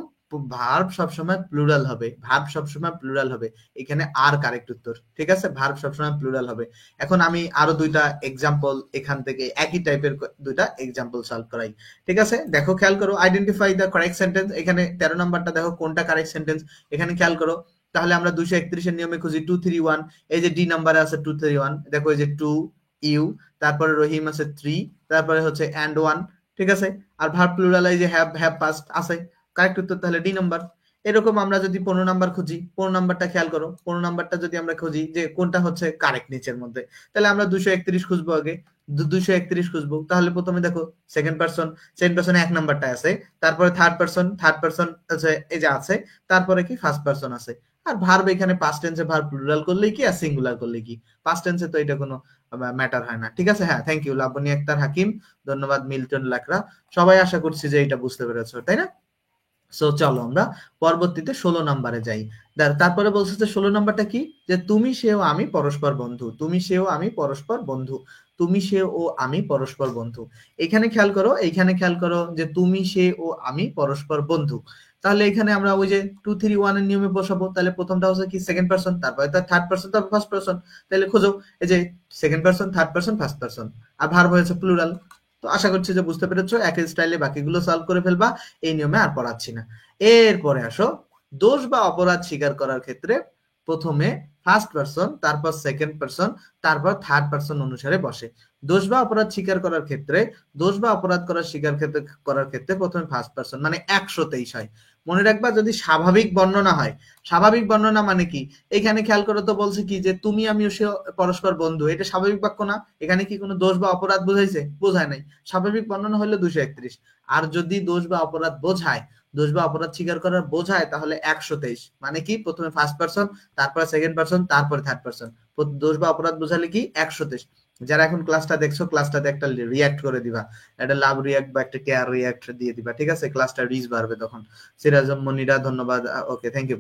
ভার্ব সবসময় প্লুরাল হবে। ভার্ব সবসময় প্লুরাল হবে। এখানে আর কারেক্ট উত্তর, ঠিক আছে? ভার্ব সবসময় প্লুরাল হবে। এখন আমি আরো দুইটা এক্সাম্পল এখান থেকে একই টাইপের দুইটা এক্সাম্পল সলভ করাই। ঠিক আছে, দেখো খেয়াল করো, আইডেন্টিফাই দ্য কারেক্ট সেন্টেন্স। এখানে 13 নাম্বারটা দেখো কোনটা কারেক্ট সেন্টেন্স, এখানে খেয়াল করো। তাহলে আমরা 231 এর নিয়মে খুঁজি 231। এই যে ডি নাম্বারে আছে 231, দেখো এই যে 2 ইউ, তারপরে রহিম আছে 3, তারপরে হচ্ছে এন্ড 1। ঠিক আছে, আর ভার্ব প্লুরাল এই যে হ্যাভ হ্যাভ পাস্ট আছে। কারেক্ট উত্তর তাহলে ডি নাম্বার। এরকম আমরা যদি 15 নাম্বার খুঁজি, 15 নাম্বারটা খেয়াল করো, 15 নাম্বারটা যদি আমরা খুঁজি যে কোনটা হচ্ছে কারেক্ট নিচের মধ্যে, তাহলে আমরা 231 খুঁজবো আগে। 231 খুঁজবো, তাহলে প্রথমে দেখো সেকেন্ড পারসন, সেকেন্ড পারসন এক নাম্বারটা আছে, তারপরে থার্ড পারসন, থার্ড পারসন আছে এই যে আছে, তারপরে কি ফার্স্ট পারসন আছে। আর ভার্ব এখানে পাস্ট টেন্সে ভার্ব প্লুরাল করলেই কি আর সিঙ্গুলার করলেই কি, পাস্ট টেন্সে তো এটা কোনো ম্যাটার হয় না। ঠিক আছে, হ্যাঁ, থ্যাংক ইউ লাবণী আক্তার হাকিম, ধন্যবাদ মিল্টন লাকড়া। সবাই আশা করছি যে এটা বুঝতে পেরেছো, তাই না? সো চলো আমরা পরবর্তীতে 16 নাম্বারে যাই। তারপরে বলছে যে 16 নাম্বারটা কি, যে তুমি সেও আমি পরস্পর বন্ধু। তুমি সেও আমি পরস্পর বন্ধু। তুমি সে ও আমি পরস্পর বন্ধু। এখানে খেয়াল করো, এইখানে খেয়াল করো যে তুমি সে ও আমি পরস্পর বন্ধু। তাহলে এখানে আমরা ওই যে 231 এর নিয়মে বসাবো। তাহলে প্রথমটা হচ্ছে কি সেকেন্ড পারসন, তারপরে তার থার্ড পারসন, তারপর ফার্স্ট পারসন। তাহলে খোঁজো এই যে second person, third person, first person, আর ভার্ব হয়েছে প্লুরাল। তো আশা করছি যে বুঝতে পেরেছো, একই স্টাইলে বাকিগুলো সলভ করে ফেলবা। এই নিয়মে আর পড়াচ্ছি না। এরপরে আসো, দোষ বা অপরাধ স্বীকার করার ক্ষেত্রে প্রথমে ফার্স্ট পারসন, তারপর সেকেন্ড পারসন, তারপর থার্ড পারসন অনুসারে বসে। দোষ বা অপরাধ স্বীকার করার ক্ষেত্রে, দোষ বা অপরাধ করার স্বীকার করার ক্ষেত্রে প্রথমে ফার্স্ট পারসন মানে 123 হয়। মনে রাখবা, যদি স্বাভাবিক বর্ণনা হয়, স্বাভাবিক বর্ণনা মানে কি, এখানে খেয়াল করো তো বলছে কি যে তুমি আমি সে পরস্পর বন্ধু, এটা স্বাভাবিক বাক্য না? এখানে কি কোনো দোষ বা অপরাধ বোঝাইছে? বোঝায় নাই। স্বাভাবিক বর্ণনা হলো 231। আর যদি দোষ বা অপরাধ বোঝায়, দোষ বা অপরাধ স্বীকার করার বোঝায়, তাহলে 123 মানে কি প্রথমে ফার্স্ট পারসন, তারপরে সেকেন্ড পারসন, তারপরে থার্ড পারসন। দোষ বা অপরাধ বোঝালে কি 123। যারা এখন ক্লাসটা দেখছো, ক্লাসটাতে একটা রিয়াক্ট করে দিবা, একটা লাভ রিয়াক্ট বা একটা কেয়ার রিয়াক্ট দিয়ে দিবা। ঠিক আছে, ক্লাসটা রিচ বাড়বে তখন। সিরাজম মনিরা ধন্যবাদ, ওকে থ্যাংক ইউ।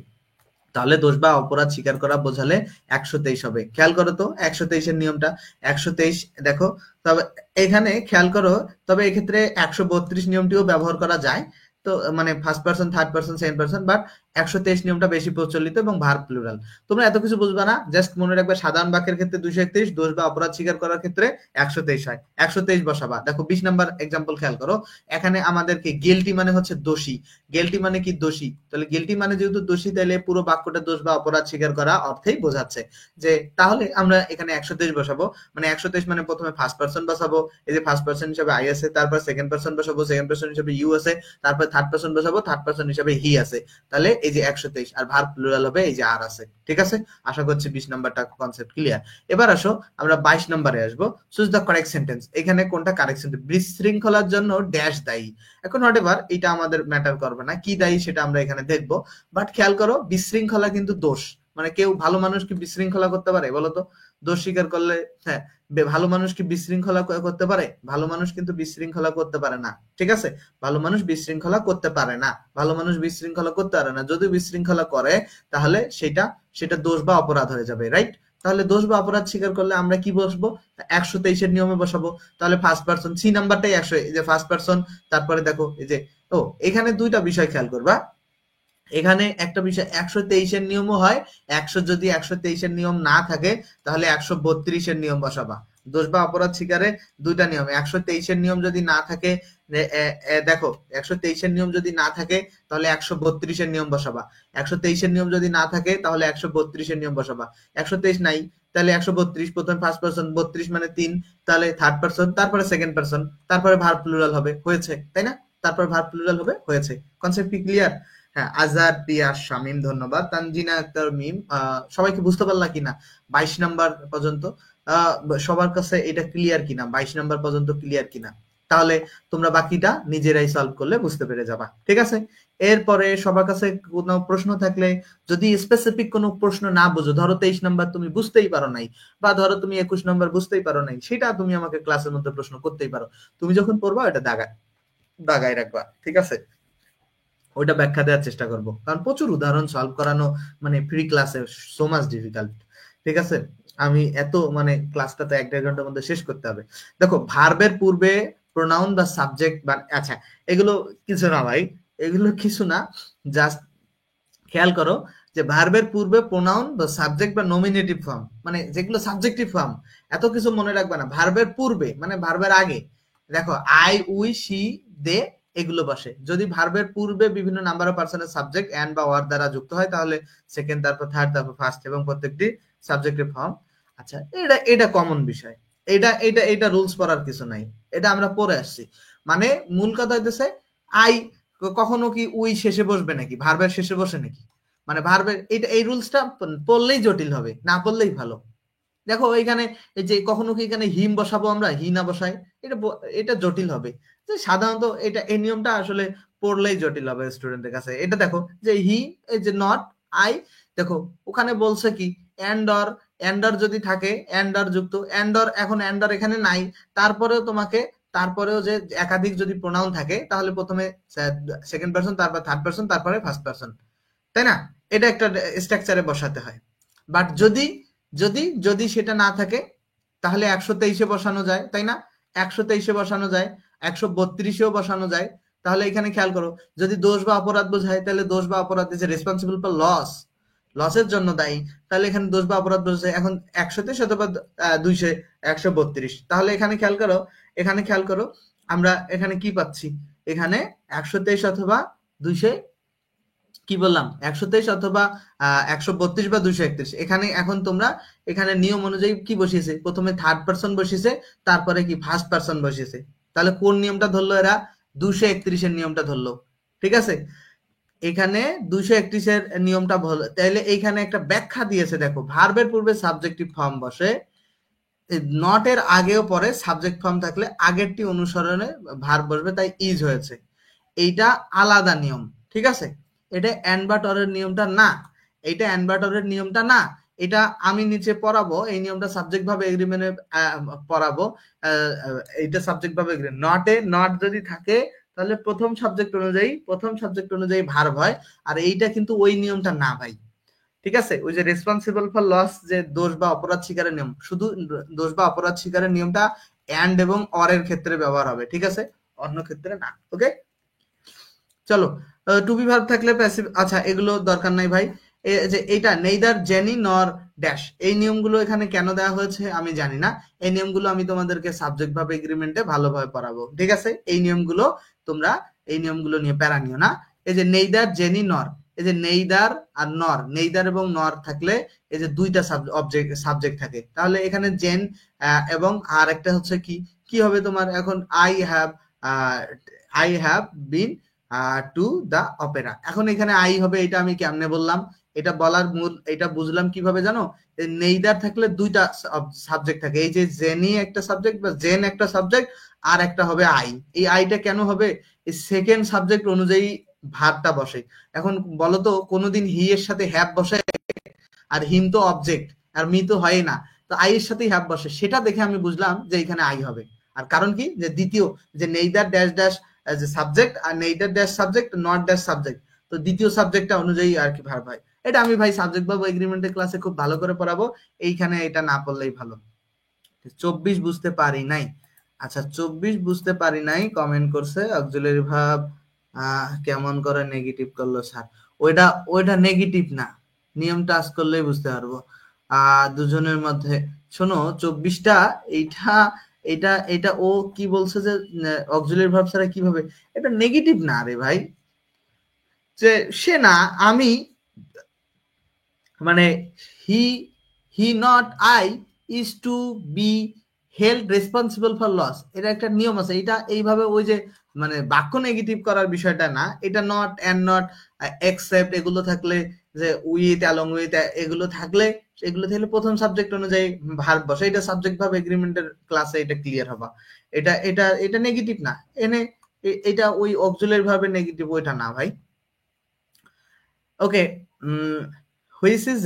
তাহলে দোষ বা অপরাধ স্বীকার করা বোঝালে 123 হবে। খেয়াল করো তো 123 এর নিয়মটা, 123 দেখো। তবে এখানে খেয়াল করো, তবে এক্ষেত্রে 132 নিয়মটিও ব্যবহার করা যায়। তো মানে first person, third person, second person, but 123 নিয়মটা বেশি প্রচলিত এবং ভার্ব প্লুরাল। তোমরা এত কিছু বুঝবা না, জাস্ট মনে রাখবে সাধারণ বাক্যের ক্ষেত্রে 231, দোষ বা অপরাধ স্বীকার করার ক্ষেত্রে 123 হয়। 123 বসাবা। দেখো 20 নাম্বার এক্সাম্পল খেয়াল করো, এখানে আমাদেরকে গিল্টি মানে হচ্ছে দোষী। গিল্টি মানে কি দোষী, তাহলে গিল্টি মানে যেহেতু দোষী, তাহলে পুরো বাক্যটা দোষ বা অপরাধ স্বীকার করা অর্থেই বোঝাচ্ছে। যে তাহলে আমরা এখানে 123 বসাবো। মানে 123 মানে প্রথমে ফার্স্ট পারসন বসাবো, এই যে ফার্স্ট পারসন হিসেবে আই আছে, তারপর সেকেন্ড পারসন বসাবো, সেকেন্ড পারসন হিসেবে ইউ আছে, তারপর থার্ড পারসন বসাবো, থার্ড পারসন হিসেবে হি আছে। তাহলে এই যে 123, আর ভার্ব প্লুরাল হবে এই যে আর আছে। ঠিক আছে, আশা করছি 20 নাম্বারটা কনসেপ্ট ক্লিয়ার। এবার আসো আমরা 22 নম্বরে আসবো, চুজ দ্য কারেক্ট সেন্টেন্স। এখানে কোনটা কারেক্ট সেন্টেন্স, বিশৃঙ্খলার জন্য ড্যাশ দায়ী। এখন হোয়াটএভার, এটা আমাদের ম্যাটার করবে না, কি দায়ী সেটা আমরা এখানে দেখবো। বাট খেয়াল করো, বিশৃঙ্খলা কিন্তু দোষ। মানে কেউ ভালো মানুষ কি বিশৃঙ্খলা করতে পারে বলতো? দোষ স্বীকার করলে, হ্যাঁ, ভালো মানুষ কি বিশৃঙ্খলা করতে পারে? ভালো মানুষ কিন্তু বিশৃঙ্খলা করতে পারে না। ঠিক আছে, ভালো মানুষ বিশৃঙ্খলা করতে পারে না, ভালো মানুষ বিশৃঙ্খলা করতে পারে না। যদি বিশৃঙ্খলা করে, তাহলে সেটা সেটা দোষ বা অপরাধ হয়ে যাবে, রাইট? তাহলে দোষ বা অপরাধ স্বীকার করলে আমরা কি বসবো? 123 এর নিয়মে বসাবো। তাহলে ফার্স্ট পারসন, সি নাম্বারটাই 100, এই যে ফার্স্ট পারসন, তারপরে দেখো এই যে, ও এখানে দুইটা বিষয় খেয়াল করবা। এখানে একটা বিষয়, 123 এর নিয়মও হয়। 100 যদি 123 এর নিয়ম না থাকে, তাহলে 132 এর নিয়ম বসাবা। দোষ বা অপরাধ স্বীকারে দুইটা নিয়ম, 123 এর নিয়ম যদি না থাকে, দেখো 123 এর নিয়ম যদি না থাকে, তাহলে 132 এর নিয়ম বসাবা। 123 এর নিয়ম যদি না থাকে, তাহলে 132 এর নিয়ম বসাবা। 123 নাই, তাহলে 132, প্রথম ফার্স্ট পারসন, 32 মানে 3, তাহলে থার্ড পারসন, তারপরে সেকেন্ড পারসন, তারপরে ভার্ব প্লুরাল হবে, হয়েছে, তাই না? তারপর ভার্ব প্লুরাল হবে, হয়েছে। কনসেপ্ট কি ক্লিয়ার? হ্যাঁ, আজাদ পিয়া শামীম ধন্যবাদ, তানজিনা আক্তার মিম, সবাইকে বুঝতে পারলা কিনা 22 নাম্বার পর্যন্ত? আহ, সবার কাছে এটা ক্লিয়ার কিনা, 22 নাম্বার পর্যন্ত ক্লিয়ার কিনা? তাহলে তোমরা বাকিটা নিজেরাই সলভ করলে বুঝতে পেরে যাবা। ঠিক আছে, এরপরে সবার কাছে কোনো প্রশ্ন থাকলে, যদি স্পেসিফিক কোনো প্রশ্ন না বুঝো, ধরো 23 নাম্বার তুমি বুঝতেই পারো নাই, বা ধরো তুমি 21 নাম্বার বুঝতেই পারো নাই, সেটা তুমি আমাকে ক্লাসের মধ্যে প্রশ্ন করতেই পারো। তুমি যখন পড়বা এটা দাগায় দাগায় রাখবা। ঠিক আছে, ওইটা ব্যাখ্যা দেওয়ার চেষ্টা করব, কারণ প্রচুর উদাহরণ সলভ করানো মানে প্রি ক্লাসে সো মাচ ডিফিকাল্ট। ঠিক আছে, আমি এত মানে ক্লাসটা তো 1-1.5 ঘন্টার মধ্যে শেষ করতে হবে। দেখো ভার্বের পূর্বে প্রোনাউন বা সাবজেক্ট বা আচ্ছা এগুলো কিছু না ভাই, এগুলো কিছু না, জাস্ট খেয়াল করো যে ভার্বের পূর্বে প্রোনাউন বা সাবজেক্ট বা নমিনেটিভ ফর্ম, মানে যেগুলো সাবজেক্টিভ ফর্ম, এত কিছু মনে রাখবে না। ভার্বের পূর্বে মানে ভার্বের আগে, দেখো আই উই সি দে এগুলো বসে। যদি ভার্বের পূর্বে বিভিন্ন নাম্বার অফ পার্সনের সাবজেক্ট এন্ড বা ওয়ার দ্বারা যুক্ত হয় তাহলে সেকেন্ড, তারপর থার্ড, তারপর ফার্স্ট, এবং প্রত্যেকটি সাবজেক্টিভ ফর্ম। আচ্ছা এটা এটা কমন বিষয়, এটা রুলস পড়ার কিছু নাই, এটা আমরা পড়ে আসছি। মানে মূল কথা হইতেছে আই কখনো কি উই শেষে বসবে নাকি, ভার্বের শেষে বসে নাকি? মানে ভার্বের এটা এই রুলসটা পড়লেই জটিল হবে, না পড়লেই ভালো। দেখো এখানে এই যে কখনো কি এখানে হিম বসাবো আমরা, হি না বসাই, এটা জটিল হবে। যে সাধারণত এটা এই নিয়মটা আসলে পড়লেই জটিল হবে স্টুডেন্টের কাছে। এটা দেখো যে হি, এই যে নট, আই, দেখো ওখানে বলছে কি এন্ড অর যদি থাকে, এন্ড অর যুক্ত, এখন এন্ড অর এখানে নাই, তারপরেও তোমাকে, তারপরেও যে একাধিক যদি প্রোনাউন থাকে তাহলে প্রথমে সেকেন্ড পারসন, তারপর থার্ড পারসন, তারপরে ফার্স্ট পারসন, তাই না? এটা একটা স্ট্রাকচারে বসাতে হয়। বাট যদি যদি যদি সেটা না থাকে তাহলে 123-এ বসানো যায়, তাই না? 123-এ বসানো যায়, 132-এও বসানো যায়। তাহলে এখানে খেয়াল করো, যদি দোষ বা অপরাধ বোঝায় তাহলে দোষ বা অপরাধ ইজ রেসপন্সিবল ফর লসের জন্য দায়ী, তাহলে এখানে দোষ বা অপরাধ বোঝায়। এখন 123 অথবা 200, 132, তাহলে এখানে খেয়াল করো আমরা এখানে কি পাচ্ছি, এখানে 123 অথবা 200, কি বললাম 123 অথবা 132 বা 231। এখানে এখন তোমরা এখানে নিয়ম অনুযায়ী কি বসিয়েছে, প্রথমে থার্ড পারসন বসিয়েছে, তারপরে কি ফার্স্ট পারসন বসিয়েছে। তাহলে কোন নিয়মটা ধরলো এরা, 231-এর নিয়মটা ধরলো। ঠিক আছে, এখানে 231-এর নিয়মটা তাইলে এইখানে একটা ব্যাখ্যা দিয়েছে, দেখো ভার্বের পূর্বে সাবজেক্টিভ ফর্ম বসে, নট এর আগেও পরে সাবজেক্ট ফর্ম থাকলে আগেরটি অনুসরণে ভার্ব বসবে, তাই ইজ হয়েছে। এইটা আলাদা নিয়ম, ঠিক আছে? এটা অ্যানবাটরের নিয়মটা না, এইটা অ্যানবাটরের নিয়মটা না। এটা আমি নিচে পড়াবো, এই নিয়মটা সাবজেক্ট ভাবে এগ্রিমেন্টে পড়াবো। এইটা সাবজেক্ট ভাবে নট যদি থাকে তাহলে প্রথম সাবজেক্ট অনুযায়ী ভার্ব হয়। আর এইটা কিন্তু ওই নিয়মটা না ভাই, ঠিক আছে? ওই যে রেসপন্সিবল ফর লস, যে দোষ বা অপরাধ স্বীকারের নিয়ম, শুধু দোষ বা অপরাধ স্বীকারের নিয়মটা এন্ড এবং অর এর ক্ষেত্রে ব্যবহার হবে, ঠিক আছে? অন্য ক্ষেত্রে না। ওকে, চলো টু বি ভার্ব থাকলে প্যাসিভ, আচ্ছা এগুলো দরকার নাই ভাই। যে এটা নেইদার জেনি নর ড্যাশ, এই নিয়মগুলো এখানে কেন দেওয়া হয়েছে আমি জানি না। এই নিয়মগুলো আমি তোমাদেরকে সাবজেক্ট ভাবে এগ্রিমেন্টে ভালোভাবে পড়াবো, ঠিক আছে? তোমরা এই নিয়মগুলো নিয়ে প্যারা নিও না। এই যে নেইদার জেনি নর, এই যে নেইদার আর নর, নেইদার এবং নর থাকলে এই যে দুইটা সাবজেক্ট থাকে, তাহলে এখানে জেন এবং আর একটা হচ্ছে কি কি হবে তোমার, এখন I have been to the opera. এখন এখানে আই হবে, এটা আমি কেমনে বললাম, এটা বলার মূল, এটা বুঝলাম কিভাবে জানো, নেইদার থাকলে দুইটা সাবজেক্ট থাকে, এই যে জেনি একটা সাবজেক্ট বা জেন একটা সাবজেক্ট, আর একটা হবে আই। এই আইটা কেন হবে, এই সেকেন্ড সাবজেক্ট অনুযায়ী ভার্বটা বসে। এখন বলতো কোনোদিন হি এর সাথে হ্যাভ বসে, আর হিম তো অবজেক্ট, আর মি তো হয় না, তো আই এর সাথেই হ্যাভ বসে, সেটা দেখে আমি বুঝলাম যে এখানে আই হবে। আর কারণ কি, যে দ্বিতীয় যে নেইদার ড্যাশ ড্যাশ যে সাবজেক্ট, আর neither dash subject, not dash subject, তো দ্বিতীয় সাবজেক্টটা অনুযায়ী আর কি ভার্ব হয়। এটা আমি ভাই সাবজেক্ট ভার্ব এগ্রিমেন্টের ক্লাসে খুব ভালো করে পড়াবো, এইখানে এটা না পড়লেই ভালো। 24 বুঝতে পারি নাই, আচ্ছা 24 বুঝতে পারি নাই কমেন্ট করছে, অক্সিলারি ভার্ব কেমন করে নেগেটিভ করলো স্যার, ওইটা ওইটা নেগেটিভ না, নিয়ম টাচ করলেই বুঝতে পারবো। দুজনের মধ্যে শোনো 24টা, এইটা এটা এটা ও কি বলছে যে অক্সিলারি ভার্ব ছাড়া কিভাবে, এটা নেগেটিভ না রে ভাই, যে সে না আমি, মানে he he not I is to be held responsible for loss, এটা একটা নিয়ম আছে। এটা এইভাবে ওই যে মানে বাক্য নেগেটিভ করার বিষয়টা না, এটা নট অ্যান্ড নট এক্সেপ্ট এগুলো থাকলে, যে উইথ অ্যালং উইথ এগুলো থাকলে প্রথম সাবজেক্ট অনুযায়ী ভার্ব বসে, এটা সাবজেক্ট ভার্ব এগ্রিমেন্টের ক্লাসে এটা ক্লিয়ার হবে। এটা নেগেটিভ না, এনে এটা ওই অক্সিলারি ভার্বের নেগেটিভ, ওইটা না ভাই। ওকে, হুইচ ইজ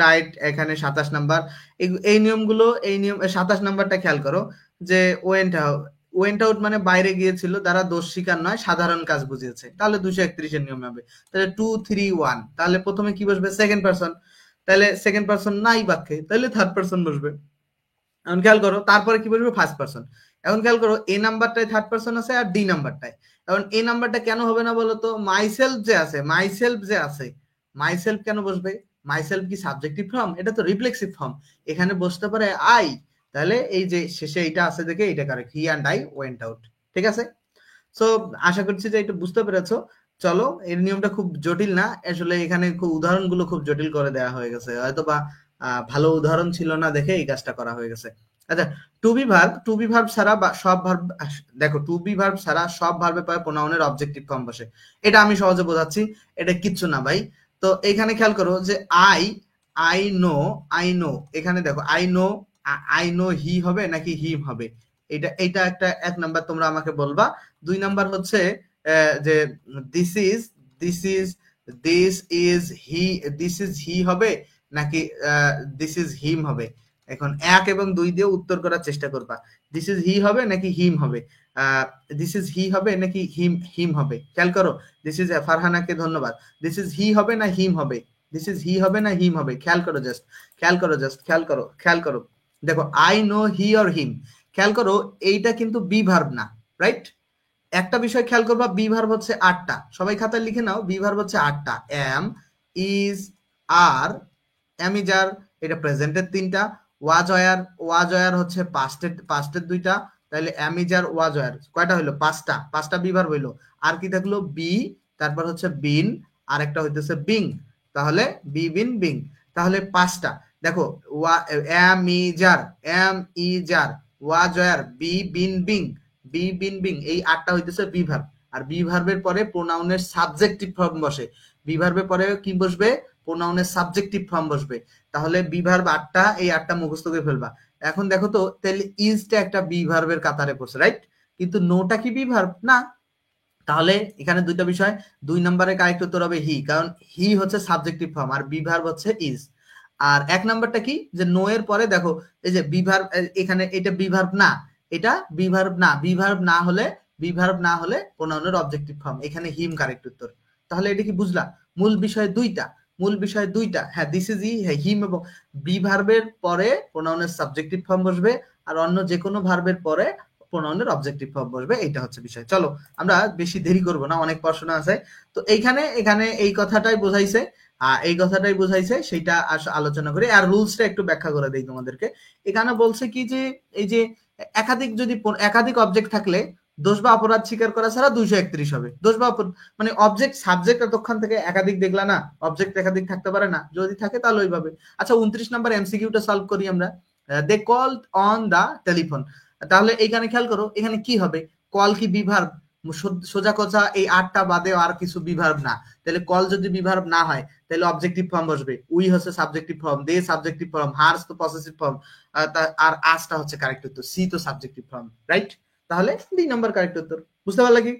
রাইট এখানে 27 নাম্বার। এই নিয়ম 27 নাম্বারটা খেয়াল করো, যে ওয়েন্ট ওয়েন্ট আউট মানে বাইরে গিয়েছিল, দ্বারা দোষ স্বীকার নয়, সাধারণ কাজ বুঝিয়েছে, তাহলে 231 এর নিয়মে হবে। তাহলে 2 3 1, তাহলে প্রথমে কি বসবে? Second person. তাহলে সেকেন্ড পারসন নাই বাক্যে, তাহলে থার্ড পারসন বসবে। এখন খেয়াল করো, তারপরে কি বসবে? First person. এখন খেয়াল করো, এ নাম্বারটায় থার্ড পারসন আছে আর ডি নাম্বারটায়। এখন এ নাম্বারটা কেন হবে না বলতো? মাইসেলফ যে আছে, মাইসেলফ কেন বসবে? মাইসেলফ কি সাবজেক্টিভ ফর্ম? এটা তো রিফ্লেক্সিভ ফর্ম, এখানে বসতে পারে আই। তাহলে এই যে শেষে এইটা আছে দেখে এটা correct, he and I went out. ঠিক আছে, সো আশা করছি যে এটা বুঝতে পেরেছো। চলো, এর নিয়মটা খুব জটিল না আসলে, এখানে খুব উদাহরণগুলো খুব জটিল করে দেওয়া হয়ে গেছে, হয়তো বা ভালো উদাহরণ ছিল না দেখে এই কাজটা করা হয়ে গেছে। আচ্ছা, টু বি ভার্ব ছাড়া বা সব ভার্ব, দেখো টু বি ভার্ব ছাড়া সব ভার্বে পরে প্রোনাউনের অবজেক্টিভ ফর্ম বসে, এটা আমি সহজে বোঝাচ্ছি, এটা কিচ্ছু না ভাই। তো এখানে খেয়াল করো যে আই নো, এখানে দেখো আই নো হি হবে নাকি হিম হবে, এটা একটা এক নাম্বার তোমরা আমাকে বলবা। 2 নাম্বার হচ্ছে যে this is this is this is he হবে নাকি দিস ইজ হিম হবে। এখন 1 এবং 2 দিয়ে উত্তর করার চেষ্টা করবা, দিস ইজ হি হবে নাকি হিম হবে, দিস ইজ হি হবে নাকি হিম হবে। খেয়াল করো, দিস ইজ ফারহানাকে ধন্যবাদ, দিস ইজ হি হবে না হিম হবে, দিস ইজ হি হবে না হিম হবে। খেয়াল করো জাস্ট, খেয়াল করো, দেখো আই নো হি অর হিম, খেয়াল করো এইটা কিন্তু বি ভার্ব না, রাইট? একটা বিষয় খেয়াল করবা, বি ভার্ব হচ্ছে 8টা, সবাই খাতায় লিখে নাও, বি ভার্ব হচ্ছে 8টা, am, is, are, am is are, এটা প্রেজেন্টের 3টা, ওয়াজ ওয়ার হচ্ছে পাস্টের 2টা, তাহলে am is are was were কয়টা হইলো? 5টা বি ভার্ব হইলো। আর কি থাকলো? বি, তারপর হচ্ছে বিন, আর একটা হইতেছে বিং, তাহলে বি বিন বিং, তাহলে 5টা। দেখো am is are was were be been being, এই 8টা হইতেছে বি ভার্ব। আর বি ভার্বের পরে প্রোনাউনের সাবজেক্টিভ ফর্ম বসে, বি ভার্বের পরে কি বসবে? প্রোনাউনের সাবজেক্টিভ ফর্ম বসবে। তাহলে বি ভার্ব 8টা, এই 8টা মুখস্থ করে ফেলবা। এখন দেখো তো, তাহলে ইজটা একটা বি ভার্বের কাতারে পড়ছে, রাইট? কিন্তু নোটা কি বি ভার্ব না? তাহলে এখানে দুইটা বিষয়, 2 নম্বরের কারেক্ট উত্তর হবে হি, কারণ হি হচ্ছে সাবজেক্টিভ ফর্ম আর বি ভার্ব হচ্ছে ইজ। আর 1 নাম্বারটা কি? যে নো এর পরে দেখো এই যে বি ভার্ব, এখানে এটা বি ভার্ব না, এটা বি ভার্ব না হলে প্রোনাউনের অবজেক্টিভ ফর্ম, এখানে হিম কারেক্ট উত্তর। তাহলে এটা কি বুঝলা? মূল বিষয় দুইটা, হ্যাঁ দিস ইজ হি, হ্যাঁ হিম, এবং বি ভার্বের পরে প্রোনাউনের সাবজেক্টিভ ফর্ম বসবে, আর অন্য যে কোনো ভার্বের পরে প্রোনাউনের অবজেক্টিভ ফর্ম বসবে, এইটা হচ্ছে বিষয়। চলো আমরা বেশি দেরি করব না, অনেক পড়াশোনা আছে। তো এখানে এই কথাটাই বোঝাইছে সেটা আলোচনা করি, আর রুলসটা একটু ব্যাখ্যা করে দেই তোমাদেরকে। এখানে বলছে কি যে এই যে একাধিক অবজেক্ট থাকলে দোষ বা অপরাধ স্বীকার করা ছাড়া 231 হবে। দোষ বা মানে অবজেক্ট সাবজেক্ট এতক্ষণ থেকে একাধিক দেখলা না, অবজেক্ট একাধিক থাকতে পারে না, যদি থাকে তাহলে ওইভাবে। আচ্ছা 29 নাম্বার এমসিকিউটা সলভ করি আমরা। দে কলড অন দা টেলিফোন, তাহলে এইখানে খেয়াল করো, এখানে কি হবে? কল কি বি ভার্ব? সোজা কথা এই 8টা বাদে আর কিছু বি ভার্ব না, তাহলে কল যদি বি ভার্ব না হয় তাহলে অবজেক্টিভ ফর্ম বসবে, উই হচ্ছে সাবজেক্টিভ ফর্ম, দে সাবজেক্টিভ ফর্ম, হার্স তো পসেসিভ ফর্ম, আর আসটা হচ্ছে কারেক্ট উত্তর, সি তো সাবজেক্টিভ ফর্ম, রাইট? তাহলে 2 নম্বর কারেক্ট উত্তর। বুঝতে পারলে কি?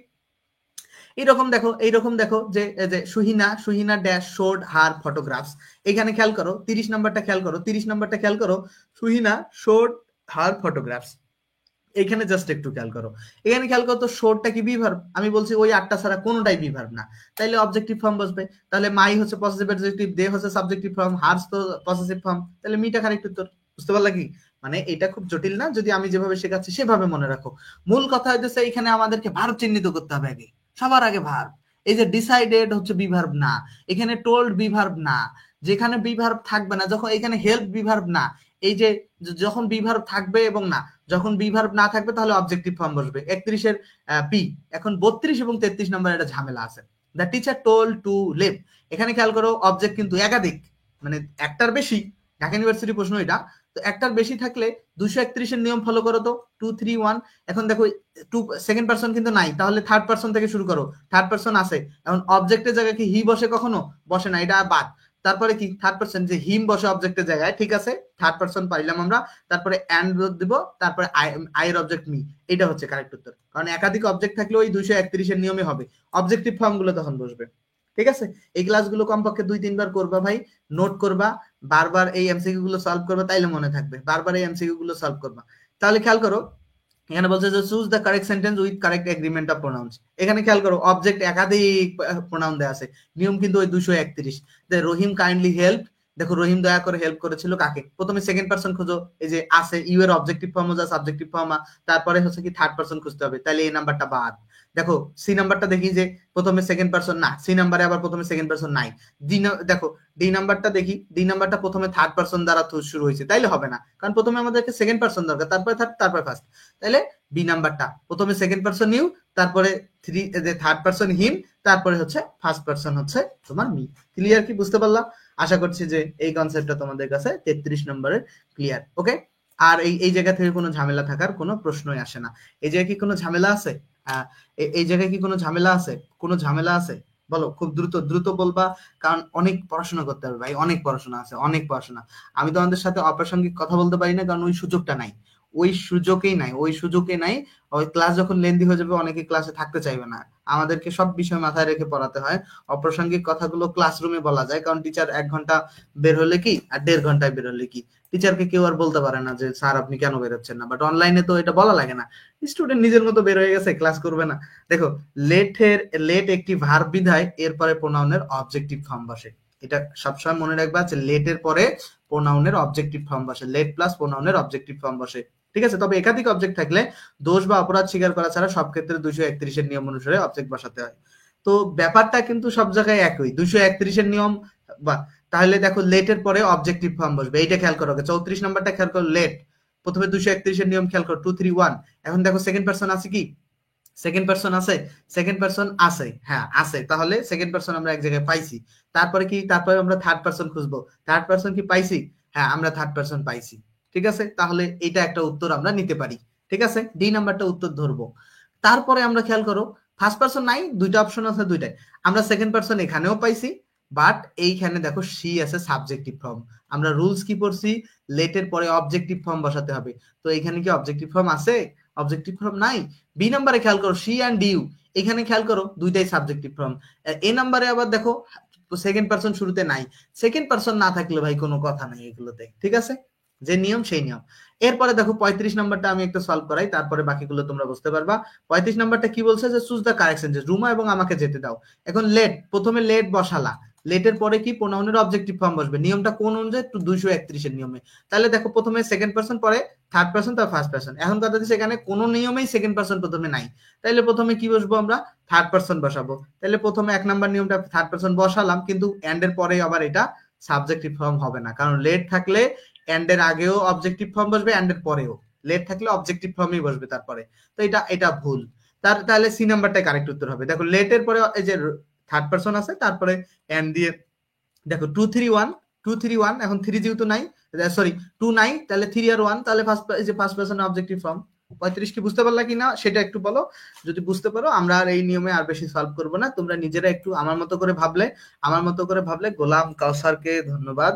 এইরকম দেখো যে সুহিনা ড্যাশ শোড হার ফটোগ্রাফস, এখানে খেয়াল করো 30 নাম্বারটা খেয়াল করো, সুহিনা শোড হার ফটোগ্রাফস, এখানে জাস্ট একটু খেয়াল করো, এখানে খেয়াল করো তো শোরটা কি বি ভার্ব? আমি বলছি ওই 8টা ছাড়া কোনোটাই বি ভার্ব না, তাইলে অবজেক্টিভ ফর্ম বসবে। তাহলে মাই হচ্ছে পসেসিভ অ্যাডজেক্টিভ, দে হচ্ছে সাবজেক্টিভ ফর্ম, হার্স তো পসেসিভ ফর্ম, তাহলে মিটা কারেক্ট উত্তর। বুঝতে পারলা কি? মানে এটা খুব জটিল না, যদি আমি যেভাবে শেখাচ্ছি সেভাবে মনে রাখো। মূল কথা হচ্ছে এখানে আমাদেরকে ভার্ব চিহ্নিত করতে হবে আগে, সবার আগে ভার্ব। এই যে ডিসাইডেড হচ্ছে বি ভার্ব না, এখানে টোল্ড বি ভার্ব না, যেখানে বি ভার্ব থাকবে না, যখন এখানে হেল্প বি ভার্ব না, এই যে যখন বি ভার্ব থাকবে এবং না, যখন বি ভার্ব না থাকবে তাহলে অবজেক্টিভ ফর্ম বসবে। 31-এর বি। এখন 32 এবং 33 নম্বর একটা ঝামেলা আছে, the teacher told to leave, এখানে খেয়াল করো অবজেক্ট কিন্তু একাধিক, মানে একটার বেশি, ঢাকা ইউনিভার্সিটি প্রশ্ন এটা, তো একটার বেশি থাকলে 231-এর নিয়ম ফলো করো তো, 2 3 1। এখন দেখো সেকেন্ড পারসন কিন্তু নাই, তাহলে থার্ড পারসন থেকে শুরু করো, থার্ড পারসন আছে, এখন অবজেক্টের জায়গায় কি হি বসে? কখনো বসে না, এটা বাদ। তারপরে কি থার্ড পারসন, যে হিম বসে অবজেক্টের জায়গায়, ঠিক আছে, থার্ড পারসন পাইলাম আমরা, তারপরে অ্যান্ড দিব, তারপরে আই এর অবজেক্ট মি, এটা হচ্ছে কারেক্ট উত্তর, কারণ একাধিক অবজেক্ট থাকলে ওই 231-এর নিয়মে হবে, অবজেক্টিভ ফর্ম গুলো তখন বসবে। ঠিক আছে, এই ক্লাসগুলো কমপক্ষে 2-3 বার করবা ভাই, নোট করবা, বারবার এই এমসিকিউ গুলো সলভ করবা, তাইলে মনে থাকবে, বারবার এই এমসিকিউ গুলো সলভ করবা। তাহলে খেয়াল করো এখানে বলছে যে choose the correct sentence with correct agreement of pronouns. এখানে খেয়াল করো অবজেক্ট একাধিক প্রোনাউন দেওয়া আছে, নিয়ম কিন্তু ওই 231। যে রহিম কাইন্ডলি হেল্প, দেখো রহিম দয়া করে হেল্প করেছিল কাকে, প্রথমে সেকেন্ড পারসন খুঁজো, এই যে আছে ইউ এর অবজেক্টিভ ফর্ম যা সাবজেক্টিভ ফর্ম, তারপরে হচ্ছে কি থার্ড পারসন খুঁজতে হবে, তাহলে এই নাম্বারটা বাদ। দেখো সি নাম্বারটা দেখি যে প্রথমে সেকেন্ড পারসন না, সি নাম্বারে আবার প্রথমে সেকেন্ড পারসন নাই। দেখো ডি নাম্বারটা দেখি, ডি নাম্বারটা প্রথমে থার্ড পারসন দ্বারা শুরু হয়েছে, তাইলে হবে না, কারণ প্রথমে আমাদেরকে সেকেন্ড পারসন দরকার, তারপরে থার্ড, তারপরে ফার্স্ট। তাহলে বি নাম্বারটা প্রথমে সেকেন্ড পারসন ইউ, তারপরে থার্ড পারসন হিম, তারপরে হচ্ছে ফার্স্ট পারসন হচ্ছে তোমার মি। ক্লিয়ার কি, বুঝতে পারলাম? আশা করছি যে এই কনসেপ্টটা তোমাদের কাছে 33 নম্বরের ক্লিয়ার। ওকে, আর এই জায়গা থেকে কোনো ঝামেলা থাকার কোনো প্রশ্নই আসে না। এই জায়গায় কি কোনো ঝামেলা আছে? এই জায়গায় কি কোনো ঝামেলা আছে? কোনো ঝামেলা আছে? বলো, খুব দ্রুত দ্রুত বলবা, কারণ অনেক পড়াশোনা করতে হবে ভাই, অনেক পড়াশোনা আছে, অনেক পড়াশোনা। আমি তোমাদের সাথে অপ্রাসঙ্গিক কথা বলতে পারি না, কারণ ওই সুযোগটা নাই, ওই সুযোগেই নাই, ওই সুযোগে নাই। ওই ক্লাস যখন লেন্দি হয়ে যাবে অনেকে ক্লাসে থাকতে চাইবে না, আমাদেরকে সব বিষয় মাথায় রেখে পড়াতে হয়। অপ্রাসঙ্গিক কথাগুলো ক্লাসরুমে বলা যায়, কারণ টিচার 1 ঘন্টা বের হলে কি আর 1.5 ঘন্টায় বের হলে কি, টিচারকে কেউ আর বলতে পারে না যে স্যার আপনি কেন বেরোচ্ছেন না। বাট অনলাইনে তো এটা বলা লাগে না, স্টুডেন্ট নিজের মতো বের হয়ে গেছে, ক্লাস করবে না। দেখো লেট একটি ভার্ব বিধায় এরপরে প্রোনাউনের অবজেক্টিভ ফর্ম বসে। এটা সবসময় মনে রাখবা যে লেটের পরে প্রোনাউনের অবজেক্টিভ ফর্ম বসে, লেট প্লাস প্রোনাউনের অবজেক্টিভ ফর্ম বসে। ঠিক আছে, তবে একাধিক অবজেক্ট থাকলে দোষ বা অপরাধ স্বীকার করা ছাড়া সব ক্ষেত্রে 231 এর নিয়ম অনুসারে অবজেক্ট বসাতে হয়। তো ব্যাপারটা কিন্তু সব জায়গায় একই, 231 এর নিয়ম। বা তাহলে দেখো লেটের পরে অবজেক্টিভ ফর্ম বসবে, এইটা খেয়াল করো। 34 নাম্বারটা খেয়াল করো, লেট প্রথমে 231 এর নিয়ম খেয়াল করো, 231। এখন দেখো সেকেন্ড পারসন আছে কি, সেকেন্ড পারসন আছে, সেকেন্ড পারসন আছে, হ্যাঁ আছে, তাহলে সেকেন্ড পারসন আমরা এক জায়গায় পাইছি। তারপরে কি, তারপরে আমরা থার্ড পারসন খুঁজবো, থার্ড পারসন কি পাইছি, হ্যাঁ আমরা থার্ড পারসন পাইছি। ঠিক আছে, তাহলে এটা একটা উত্তর আমরা নিতে পারি। ঠিক আছে, ডি নাম্বারটা উত্তর ধরবো। তারপরে আমরা খেয়াল করো ফার্স্ট পারসন নাই, দুইটা অপশন আছে, দুইটাই আমরা সেকেন্ড পারসন এখানেও পাইছি, বাট এইখানে দেখো সি আছে সাবজেক্টিভ ফর্ম। আমরা রুলস কি পড়ছি, লেটের পরে অবজেক্টিভ ফর্ম বসাতে হবে, তো এখানে কি অবজেক্টিভ ফর্ম আছে? অবজেক্টিভ ফর্ম নাই। বি নাম্বারে খেয়াল করো সি অ্যান্ড ইউ, এখানে খেয়াল করো দুইটাই সাবজেক্টিভ ফর্ম। এ নাম্বারে আবার দেখো সেকেন্ড পারসন শুরুতে নাই, সেকেন্ড পারসন না থাকলে ভাই কোনো কথা নাই এগুলোতে। ঠিক আছে, যে নিয়ম সেই নিয়ম। এরপরে দেখো 35 নাম্বারটা আমি একটু সলভ করাই, তারপরে বাকিগুলো তোমরা বুঝতে পারবা। 35 নাম্বারটা কি বলছে, যে choose the correct sentence, Ruma এবং আমাকে যেতে দাও। এখন লেট, প্রথমে লেট বসালা, লেটের পরে কি প্রোনাউনের অবজেক্টিভ ফর্ম বসবে, নিয়মটা কোন অনুযায়ী, 231 এর নিয়মে। তাহলে দেখো প্রথমে সেকেন্ড পারসন, পরে থার্ড পারসন, তার ফার্স্ট পারসন। এখন কথা দিচ্ছে এখানে কোনো নিয়মেই সেকেন্ড পারসন প্রথমে নাই, তাইলে প্রথমে কি বসবো আমরা, থার্ড পারসন বসাবো। তাহলে প্রথমে 1 নাম্বার নিয়মটা থার্ড পারসন বসালাম, কিন্তু এন্ড এর পরে আবার এটা সাবজেক্টিভ ফর্ম হবে না, কারণ লেট থাকলে এন্ড এর আগেও অবজেক্টিভ ফর্ম বসবে, এন্ড এর পরেও। লেট থাকলে অবজেক্টিভ ফর্মই বসবে তারপরে, তো এটা ভুল। তাহলে সি নাম্বারটাই কারেক্ট উত্তর হবে। দেখো লেটের পরে এই যে থার্ড পারসন আছে, তারপরে এন্ড দিয়ে দেখো 231, এখন 3 যেহেতু নাই, সরি 2 নাই, তাহলে 3 আর 1, তাহলে ফার্স্ট পারসন অবজেক্টিভ ফর্ম। 35 কি বুঝতে পারলা কিনা সেটা একটু বলো, যদি বুঝতে পারো আমরা আর এই নিয়মে আর বেশি সলভ করব না, তোমরা নিজেরা একটু আমার মতো করে ভাবলে, গোলাম কাউসারকে ধন্যবাদ,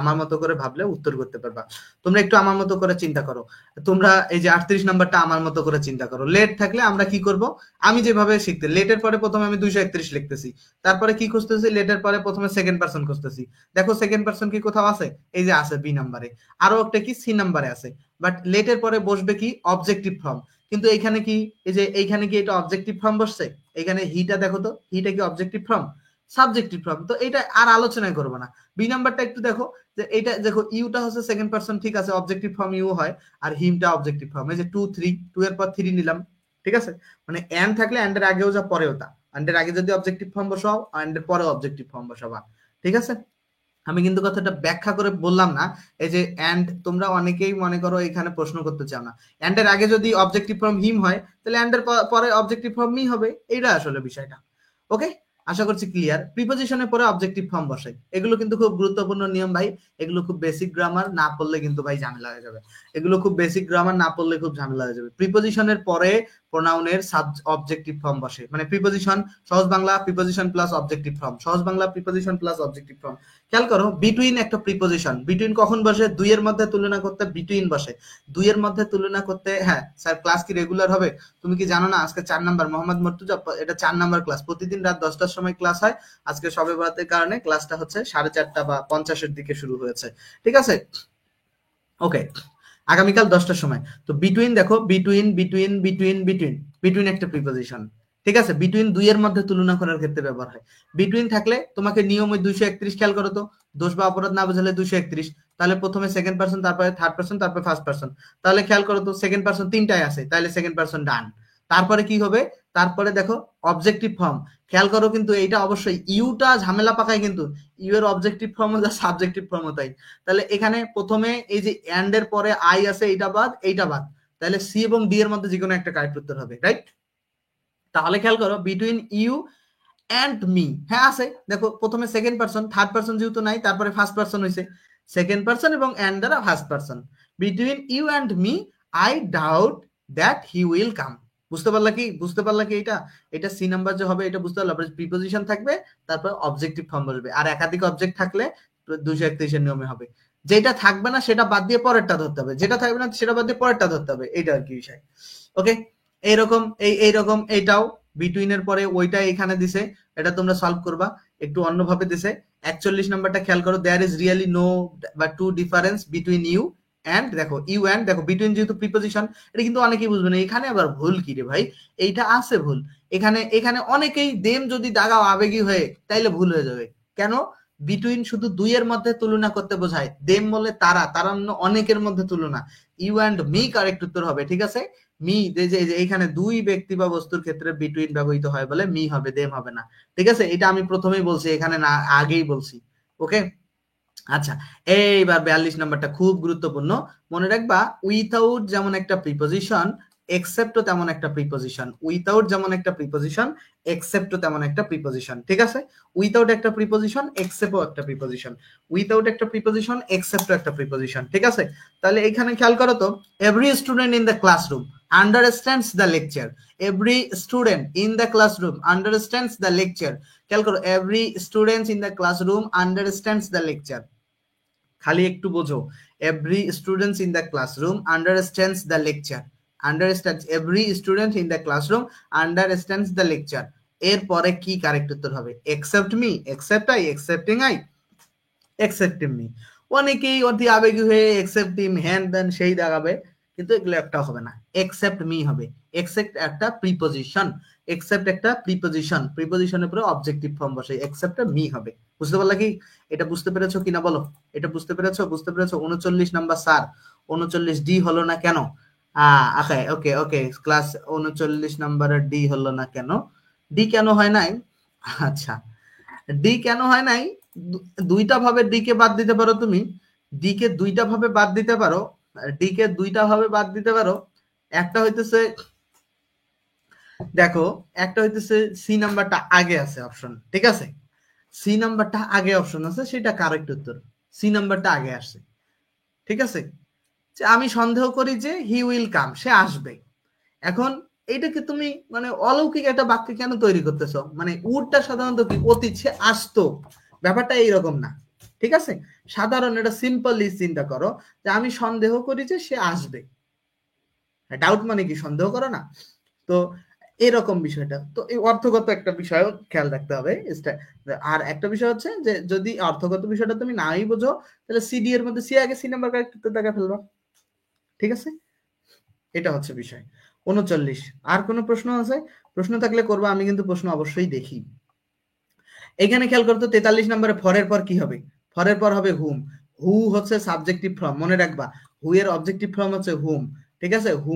আমার মতো করে ভাবলে উত্তর করতে পারবা। তোমরা একটু আমার মতো করে চিন্তা করো, তোমরা এই যে 38 নাম্বারটা আমার মতো করে চিন্তা করো। লেট থাকলে আমরা কি করব, আমি যেভাবে শিখতে, লেটের পরে প্রথমে আমি 231 লিখতেছি, তারপরে কি খুঁজতেছি, লেটের পরে প্রথমে সেকেন্ড পারসন খুঁজতেছি। দেখো সেকেন্ড পারসন কি কোথাও আছে, এই যে আছে বি নাম্বারে, আরো একটা কি সি নাম্বারে আছে। বাট লেটের পরে বসবে কি অবজেক্টিভ ফর্ম, কিন্তু এইখানে কি, এই যে এইখানে কি এটা অবজেক্টিভ ফর্ম বসছে, এখানে হিটা দেখো তো, হিটা কি অবজেক্টিভ ফর্ম, সাবজেক্টিভ ফর্ম, তো এটা আর আলোচনা করবো না। বি নাম্বারটা একটু দেখো, যে এটা দেখো ইউটা হচ্ছে সেকেন্ড পারসন, ঠিক আছে অবজেক্টিভ ফর্ম ইউ হয়, আর হিমটা অবজেক্টিভ ফর্ম, এই যে 2 এর পর 3 নিলাম। ঠিক আছে, মানে এন্ড থাকলে এন্ড এর আগেও যা পরেও তা, এন্ড এর আগে যদি অবজেক্টিভ ফর্ম বসাও, এন্ড এর পরে অবজেক্টিভ ফর্ম বসাবা। ঠিক আছে, আমি কিন্তু কথাটা ব্যাখ্যা করে বললাম না। এই যে এন্ড, তোমরা অনেকেই মনে করো এখানে প্রশ্ন করতে চাও না, এন্ড এর আগে যদি অবজেক্টিভ ফর্ম হিম হয়, তাহলে এন্ড এর পরে অবজেক্টিভ ফর্ম মি হবে, এইটা আসলে বিষয়টা। ওকে, আশা করছি ক্লিয়ার। প্রিপোজিশনের পরে অবজেক্টিভ ফর্ম বসাই, এগুলো কিন্তু খুব গুরুত্বপূর্ণ নিয়ম ভাই, এগুলো খুব বেসিক গ্রামার, না পড়লে কিন্তু ভাই ঝামেলা হয়ে যাবে। এগুলো খুব বেসিক গ্রামার, না পড়লে খুব ঝামেলা হয়ে যাবে। প্রিপোজিশনের পরে প্রোনাউনের অবজেক্টিভ ফর্ম বসে, মানে প্রিপোজিশন, সহজ Bangla preposition plus objective form, সহজ Bangla preposition plus objective form. খেয়াল করো বিটুইন একটা প্রিপোজিশন, বিটুইন কখন বসে, দুইয়ের মধ্যে তুলনা করতে বিটুইন বসে, দুইয়ের মধ্যে তুলনা করতে। হ্যাঁ স্যার ক্লাস কি রেগুলার হবে, তুমি কি জানো না আজকে 4 নাম্বার, মোহাম্মদ মর্তুজা, এটা 4 নাম্বার ক্লাস, প্রতিদিন রাত 10টার সময় ক্লাস হয়। আজকে সবে বরাতের কারণে ক্লাসটা হচ্ছে 4:30 বা 50-এর দিকে শুরু হয়েছে। ঠিক আছে, ওকে। আগামীকাল 10টার সময়। তো বিটুইন দেখো, বিটুইন একটা প্রিপোজিশন, ঠিক আছে? বিটুইন দুইয়ের মধ্যে তুলনা করার ক্ষেত্রে ব্যবহার হয়। বিটুইন থাকলে তোমাকে নিয়ম ওই 231 খেয়াল করো তো, দোষ বা অপরাধ না বোঝালে 231, তাহলে প্রথমে সেকেন্ড পারসন, তারপরে থার্ড পারসন, তারপরে ফার্স্ট পারসন। তাহলে খেয়াল করো তো সেকেন্ড পারসন তিনটায় আছে, তাহলে সেকেন্ড পারসন ডান। তারপরে কি হবে? তারপরে দেখো অবজেক্টিভ ফর্ম, খেয়াল করো কিন্তু এইটা অবশ্যই ইউটা ঝামেলা পাকায়, কিন্তু ইউ এর অবজেক্টিভ ফর্ম যা সাবজেক্টিভ ফর্ম তাই। তাহলে এখানে প্রথমে এই যে এন্ড এর পরে আই আছে, এইটা বাদ এইটা বাদ, তাহলে সি এবং ডি এর মধ্যে যে কোনো একটা কারেক্ট উত্তর হবে, রাইট? তাহলে খেয়াল করো বিটুইন ইউ অ্যান্ড মি, হ্যাঁ আছে, দেখো প্রথমে সেকেন্ড পারসন, থার্ড পারসন যেহেতু নাই, তারপরে ফার্স্ট পারসন হয়েছে, সেকেন্ড পারসন এবং অ্যান্ড দ্বারা first person. Between you and me I doubt that he will come. বুঝতে পারলা কি? বুঝতে পারলা কি? এটা এটা সি নাম্বার যে হবে এটা বুঝতে পারলা। প্রিপোজিশন থাকবে, তারপর অবজেক্টিভ ফর্ম বসবে, আর একাধিক অবজেক্ট থাকলে 231 নিয়মে হবে। যেটা থাকবে না সেটা বাদ দিয়ে পরেরটা ধরতে হবে, যেটা থাকবে না সেটা বাদ দিয়ে পরেরটা ধরতে হবে, এইটা আর কি বিষয়। ওকে, এইরকম এইরকম এইটাও বিটুইনের পরে ওইটা এখানে দিছে, এটা তোমরা সলভ করবা, একটু অন্যভাবে দিছে। 41 নাম্বারটা খেয়াল করো, দেয়ার ইজ রিয়েলি নো বা to difference between you and, দেখো ইউ অ্যান্ড, দেখো বিটুইন যেহেতু প্রিপোজিশন, এটা কিন্তু অনেকেই বুঝবে না। এখানে আবার ভুল কি রে ভাই? এইটা আছে ভুল এখানে। এখানে অনেকেই দেম যদি দাগাও আবেগী হয়ে, তাইলে ভুল হয়ে যাবে। কেন? বিটুইন শুধু দুইয়ের মধ্যে তুলনা করতে বোঝায়, দেম বলে তারা, তারা অনেকের মধ্যে তুলনা। ইউ অ্যান্ড মি কারেক্ট উত্তর হবে, ঠিক আছে? মি, যে এইখানে দুই ব্যক্তি বা বস্তুর ক্ষেত্রে বিটুইন ব্যবহৃত হয় বলে মি হবে, দেম হবে না, ঠিক আছে? এটা আমি প্রথমেই বলছি, এখানে না আগেই বলছি। ওকে, আচ্ছা, এইবার 42 নাম্বারটা খুব গুরুত্বপূর্ণ, মনে রাখবা। উইথাউট যেমন একটা প্রিপোজিশন, এক্সেপ্টও তেমন একটা প্রিপোজিশন। উইথাউট যেমন একটা প্রিপোজিশন, এক্সেপ্টও তেমন একটা প্রিপোজিশন, ঠিক আছে? উইথাউট একটা প্রিপোজিশন, এক্সেপ্টও একটা প্রিপোজিশন। উইথাউট একটা প্রিপোজিশন, এক্সেপ্টও একটা প্রিপোজিশন, ঠিক আছে? তাহলে এখানে খেয়াল করো তো, every student in the classroom understands the lecture. Every student in the classroom understands the lecture. খেয়াল করো, every student in the classroom understands the lecture. খালি একটু বোঝো, every students in the classroom understands the lecture. Understands, every student in the classroom understands the lecture. এরপরে কি correct উত্তর হবে? Except me, except I, excepting I, excepting me. অনেকেই অতি আবেগী হয়ে এক্সেপ্ট হিম হ্যান দেন সেই দাগাবে, কিন্তু এগুলো একটা হবে না, এক্সেপ্ট মি হবে। এক্সেপ্ট একটা প্রিপোজিশন, এক্সেপ্ট একটা প্রিপোজিশন, প্রিপোজিশনের পরে অবজেক্টিভ ফর্ম বসে, এক্সেপ্ট মি হবে। বুঝতে পারলা কি? এটা বুঝতে পেরেছো কিনা বলো? এটা বুঝতে পেরেছো? বুঝতে পেরেছো? 39 নাম্বার স্যার, 39 ডি হলো না কেন? ওকে ওকে ওকে, ক্লাস 39 নাম্বারের ডি হলো না কেন? ডি কেন হয় নাই? আচ্ছা, ডি কেন হয় নাই? দুইটা ভাবে ডি কে বাদ দিতে পারো তুমি। ডি কে দুইটা ভাবে বাদ দিতে পারো। ডি কে দুইটা ভাবে বাদ দিতে পারো। একটা হইতেছে, দেখো, একটা হইতেছে সি নাম্বারটা আগে আছে অপশন, ঠিক আছে? সি নাম্বারটা আগে অপশন আছে, সেটা কারেক্ট উত্তর। সি নাম্বারটা আগে আসছে, ঠিক আছে? যে আমি সন্দেহ করি যে হি উইল কাম, সে আসবে। এখন এইটাকে তুমি মানে অলৌকিক একটা বাক্য কেন তৈরি করতেছো? মানে উডটা সাধারণত কি অতীত, সে আসতো, ব্যাপারটা এইরকম না, ঠিক আছে? সাধারণ এটা সিম্পলি চিন্তা করো, যে আমি সন্দেহ করি যে সে আসবে। ডাউট মানে কি? সন্দেহ করো না? তো এরকম বিষয়টা তো, এই অর্থগত একটা বিষয় খেয়াল রাখতে হবে। আর একটা বিষয় হচ্ছে যে যদি অর্থগত বিষয়টা তুমি নাই বোঝো, তাহলে সিডি এর মধ্যে সি আগে, সি নাম্বার কারেক্ট দেখা ফেলবা, ঠিক আছে? এটা হচ্ছে বিষয়। 39, আর কোনো প্রশ্ন আছে? প্রশ্ন থাকলে করবা, আমি কিন্তু প্রশ্ন অবশ্যই দেখি। এখানে খেয়াল করতো 43 নম্বরে ফরের পর কি হবে? ফরের পর হবে হুম। হু হচ্ছে সাবজেক্টিভ ফর্ম, মনে রাখবা। হু এর অবজেক্টিভ ফর্ম হচ্ছে হুম, ঠিক আছে? হু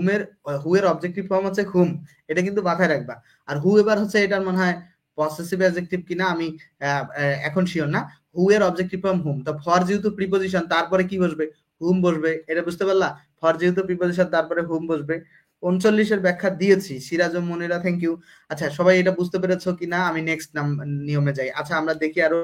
এর অবজেক্টিভ ফর্ম হচ্ছে হুম, এটা কিন্তু মাথায় রাখবা। আর হু এবার হচ্ছে, এটার মনে হয় পসেসিভ অ্যাডজেক্টিভ কিনা আমি এখন শিওর না। হু এর অবজেক্টিভ ফর্ম হুম, তো ফর যেহেতু প্রিপোজিশন, তারপরে কি বসবে? হুম বসবে, এটা বুঝতে পারলা? ফর যেহেতু প্রিপোজিশন, তারপরে হুম বসবে। 39 ব্যাখ্যা দিয়েছি, সিরাজ ও মনিরা, থ্যাংক ইউ। আচ্ছা, সবাই এটা বুঝতে পেরেছো কিনা? আমি নেক্সট নিয়মে যাই। আচ্ছা, আমরা দেখি আরো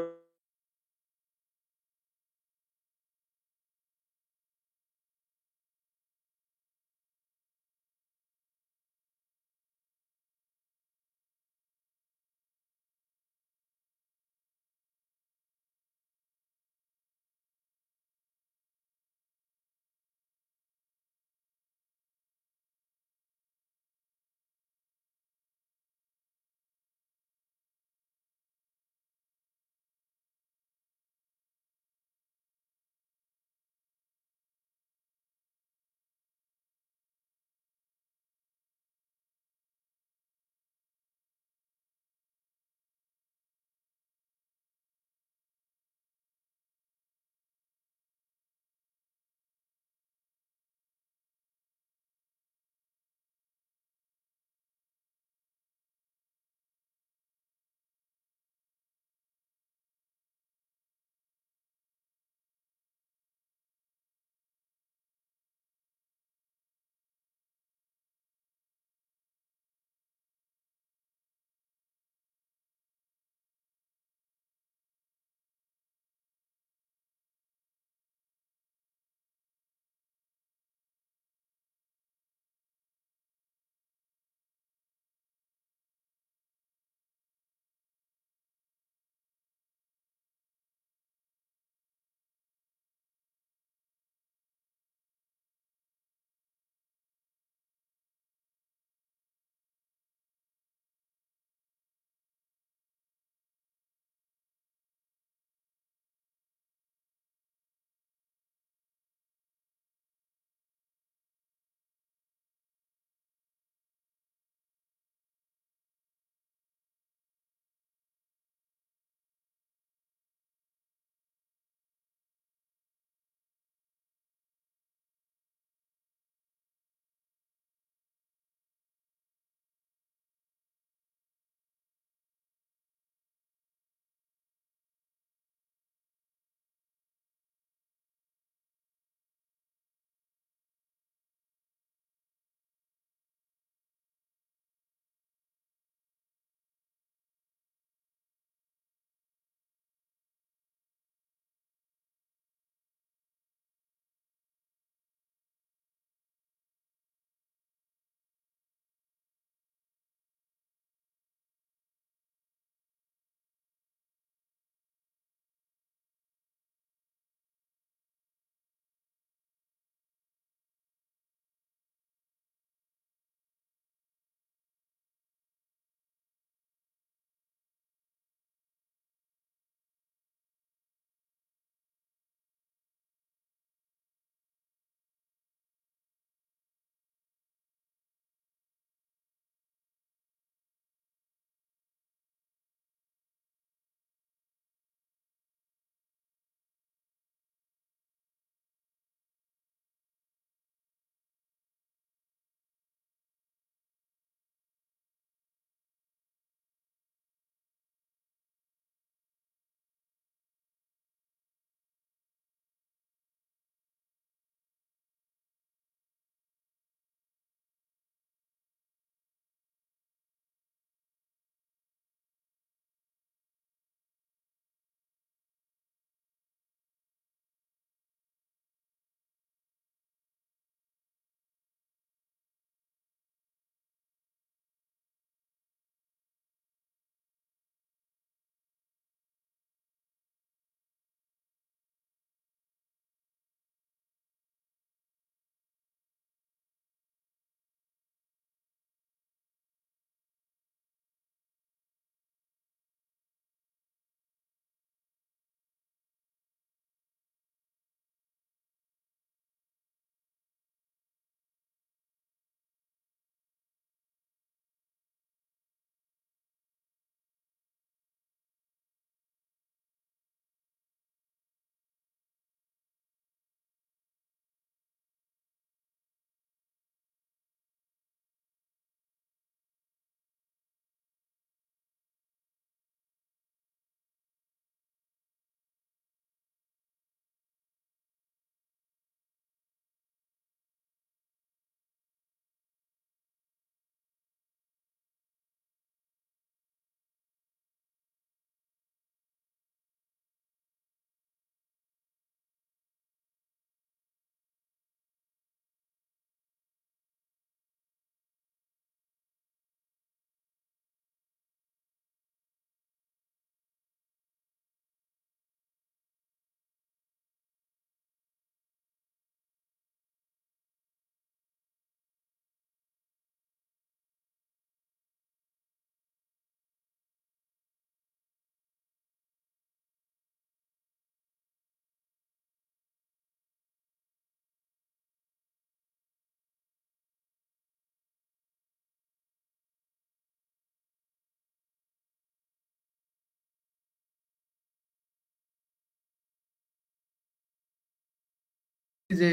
যে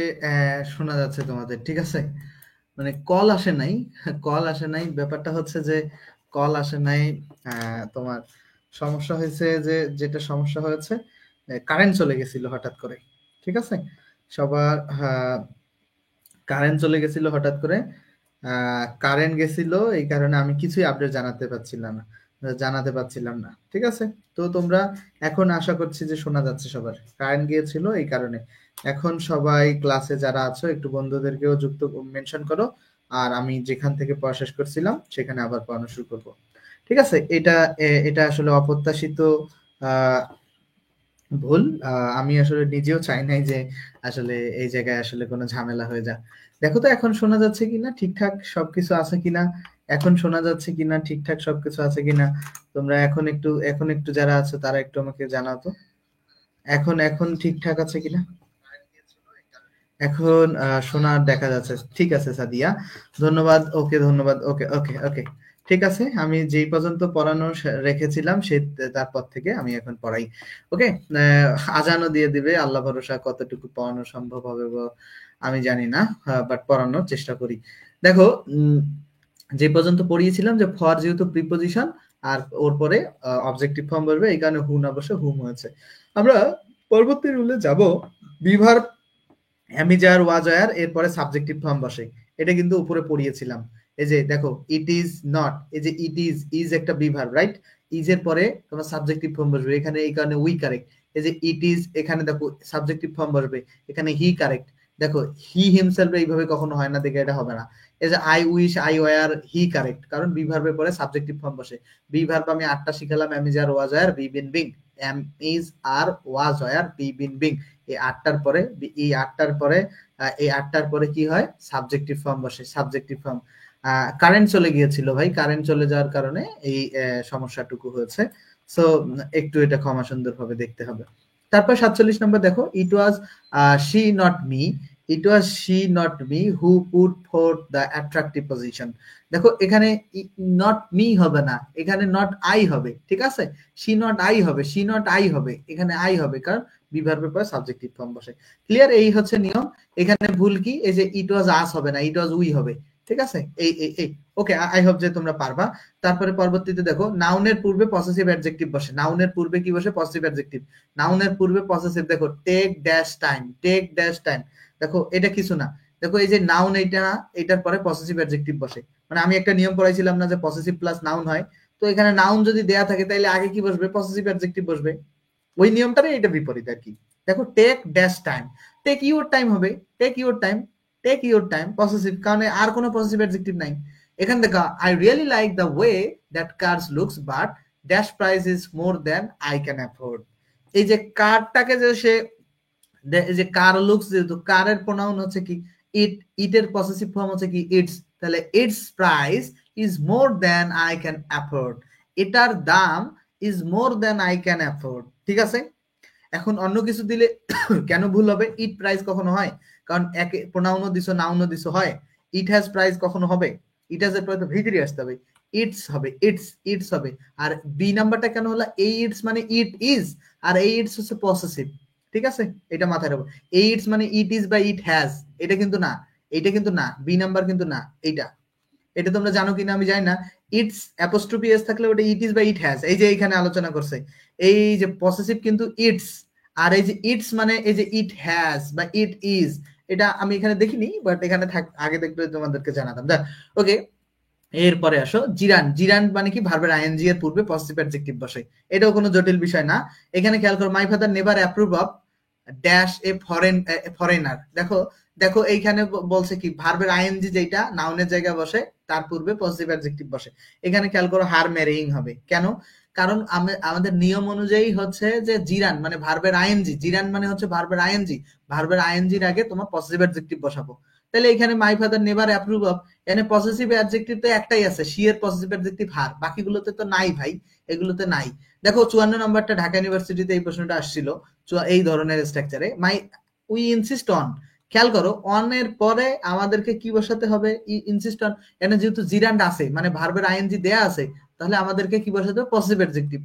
শোনা যাচ্ছে তোমাদের, ঠিক আছে? মানে কল আসে নাই, কল আসে নাই, ব্যাপারটা হচ্ছে যে কল আসে নাই। তোমার সমস্যা হয়েছে যে, যেটা সমস্যা হয়েছে, কারেন্ট চলে গেছিল হঠাৎ করে, ঠিক আছে? সবার কারেন্ট চলে গেছিল হঠাৎ করে। কারেন্ট গেছিল, এই কারণে আমি কিছুই আপডেট জানাতে পারছিলাম না, ঠিক আছে? তো তোমরা এখন আশা করছি যে শোনা যাচ্ছে সবার। কারেন্ট গিয়েছিল এই কারণে। এখন সবাই ক্লাসে যারা আছো একটু বন্ধুদেরকেও যুক্ত মেনশন করো। আর আমি যেখান থেকে পড়া শেষ করছিলাম সেখানে আবার পড়ানো শুরু করব, ঠিক আছে? এটা আসলে অপ্রত্যাশিত আহ ভুল। আমি আসলে নিজেও চাই নাই যে আসলে এই জায়গায় আসলে কোনো ঝামেলা হয়ে যাক। দেখো তো এখন শোনা যাচ্ছে কিনা, ঠিকঠাক সবকিছু আছে কিনা? এখন শোনা যাচ্ছে কিনা, ঠিকঠাক সবকিছু আছে কিনা? তোমরা এখন একটু যারা আছো তারা একটু আমাকে জানাও তো। এখন ঠিকঠাক আছে কিনা? এখন শোনা আর দেখা যাচ্ছে। ঠিক আছে সাদিয়া, ধন্যবাদ। ওকে, ধন্যবাদ। ওকে, ওকে, ওকে। ঠিক আছে, আমি যেই পর্যন্ত পড়ানো রেখেছিলাম তারপর থেকে আমি এখন পড়াই। ওকে। আজানও দিয়ে দিবে, আল্লাহ ভরসা কতটুকু পড়ানো সম্ভব হবে আমি জানি না, বাট পড়ানোর চেষ্টা করি। দেখো, যে পর্যন্ত পড়িয়েছিলাম যে ফর যেহেতু প্রিপোজিশন, আর ওর পরে অবজেক্টিভ ফর্ম বলবে, এই কারণে হু না বসে হুম হয়েছে। আমরা পরবর্তী রুলে যাব। বিভার অ্যামিজার ওয়াজয়ার এরপরে সাবজেক্টিভ ফর্ম বসে। এটা কিন্তু উপরে পড়িয়েছিলাম। এই যে দেখো, ইট ইজ নট, এই যে ইট ইজ একটা বিভার্ব, রাইট? ইজ এর পরে তোমার সাবজেক্টিভ ফর্ম বসবে, এখানে এই কারণে উই কারেক্ট। এই যে ইট ইজ, এখানে দেখো সাবজেক্টিভ ফর্ম বসবে, এখানে হি কারেক্ট। দেখো, হি হিমসেলফ এইভাবে কখনো হয় না, দেখে এটা হবে না। এই যে I wish, I were, he correct, কারণ বিভার্বের পরে সাবজেক্টিভ ফর্ম বসে। বিভার্ব আমি 8টা শিখালাম, am is are was were be been being. Am is are was were be been being. এই 8টার পরে, এই 8টার পরে এই 8টার পরে কি হয়? সাবজেক্টিভ ফর্ম বসে, সাবজেক্টিভ ফর্ম। কারেন্ট চলে গিয়েছিল ভাই, কারেন্ট চলে যাওয়ার কারণে এই সমস্যাটুকু হয়েছে। সো একটু এটা ক্ষমা সুন্দরভাবে দেখতে হবে। তারপর 47 নম্বর দেখো, it was she not me, it was she not me who put forth the attractive position. দেখো এখানে নট মি হবে না, এখানে নট আই হবে, ঠিক আছে? শি নট আই হবে, শি নট আই হবে, এখানে আই হবে, কারণ বিভার্বের পরে সাবজেক্টিভ ফর্ম বসে। ক্লিয়ার? এই হচ্ছে নিয়ম। এখানে ভুল কি, এই যে ইট ওয়াজ আস হবে না, ইট ওয়াজ উই হবে, ঠিক আছে? এই এই এই ওকে, আই হোপ যে তোমরা পারবা। তারপরে পরবর্তীতে দেখো, নাউনের পূর্বে পসেসিভ অ্যাডজেক্টিভ বসে। নাউনের পূর্বে কি বসে? Possessive adjective. নাউনের পূর্বে পসেসিভ, দেখো take dash time, take dash time. দেখো এটা কিছু না, দেখো এই যে নাউন, এইটা না, এটার পরে পসেসিভ অ্যাডজেক্টিভ বসে। মানে আমি একটা নিয়ম পড়াইছিলাম না যে পসেসিভ প্লাস নাউন হয়? তো এখানে নাউন যদি দেয়া থাকে তাহলে আগে কি বসবে? পসেসিভ অ্যাডজেক্টিভ বসবে। ওই নিয়মটারে এটা বিপরীত আর কি। দেখো, take dash time, take your time হবে, take your time, take your time possessive, কারণ আর কোনো পসেসিভ অ্যাডজেক্টিভ নাই। এখানে দেখো, I really like the way that car's looks but dash price is more than I can afford. এই যে কারটাকে যে সে, এই যে কার লুকস, যেহেতু কারের প্রোনাউন হচ্ছে কি ইট, ইটের পসেসিভ ফর্ম হচ্ছে কি ইটস, তাহলে it's price is more than I can afford, এটার দাম is more than I can afford, ঠিক আছে? এখন অন্য কিছু দিলে কেন ভুল হবে? ইট প্রাইস কখনো হয়, কারণ একে প্রোনাউনও দিছো, নাউনও দিছো, হয়। ইট হ্যাজ প্রাইস কখনো হবে? ইট হ্যাজ এর পরে তো ভিতরে আসতে হবে, ইটস হবে, ইটস, ইটস হবে। আর বি নাম্বারটা কেন হলো? এই ইটস মানে ইট ইজ, আর এই ইটস হচ্ছে পসেসিভ, ঠিক আছে? এটা মাথায় রাখবো। এই ইটস মানে ইট ইজ বা ইট হ্যাজ, এটা কিন্তু না, এটা কিন্তু না, বি নাম্বার কিন্তু না এইটা। এটা তোমরা জানো কিনা আমি জানি না। ইটস অ্যাপোস্ট্রোফি এস থাকলে ওটা ইট ইজ বা ইট হ্যাজ, এই যে এখানে আলোচনা করছে, এই যে পসেসিভ কিন্তু ইটস। আর এই যে ইটস মানে এই যে ইট হ্যাজ বা ইট ইজ, এটা আমি এখানে দেখিনি, বাট এখানে আগে দেখলে তোমাদেরকে জানাতাম। ওকে, এরপরে আসো জিরান। জিরান মানে কি? ভার্বের আইএনজি এর পূর্বে পজিটিভ অ্যাডজেক্টিভ বসে। এটাও কোনো জটিল বিষয় না। এখানে খেয়াল করো, my father never approve of dash a foreigner. দেখো, দেখো এইখানে বলছে কি, ভার্বের আইএনজি যেটা নাউনের জায়গায় বসে তার পূর্বে পজিটিভ অ্যাডজেক্টিভ বসে। এখানে খেয়াল করো, হার ম্যারিং হবে কেন? কারণ আমাদের নিয়ম অনুযায়ী হচ্ছে যে জিরান মানে ভার্বের আইএনজি, জিরান মানে হচ্ছে ভার্বের আইএনজি, ভার্বের আইএনজির আগে তোমার পজিটিভ অ্যাডজেক্টিভ বসাবো। তাহলে এখানে my father never approve of, এখানে পজিটিভ অ্যাডজেক্টিভ তো একটাই আছে, শি এর পজিটিভ অ্যাডজেক্টিভ হার, বাকিগুলোতে তো নাই ভাই, এগুলোতে নাই। দেখো 54 নম্বরটা ঢাকা ইউনিভার্সিটিতে এই প্রশ্নটা আসছিল এই ধরনের স্ট্রাকচারে। মাই উই ইনসিস্ট অন, খেয়াল করো অন এর পরে আমাদেরকে কি বসাতে হবে? Insist on. এখানে যেহেতু জিরান্ড আছে মানে ভার্বের আইএনজি দেয়া আছে, তাহলে আমাদেরকে কি বসাতে হবে? Positive adjective.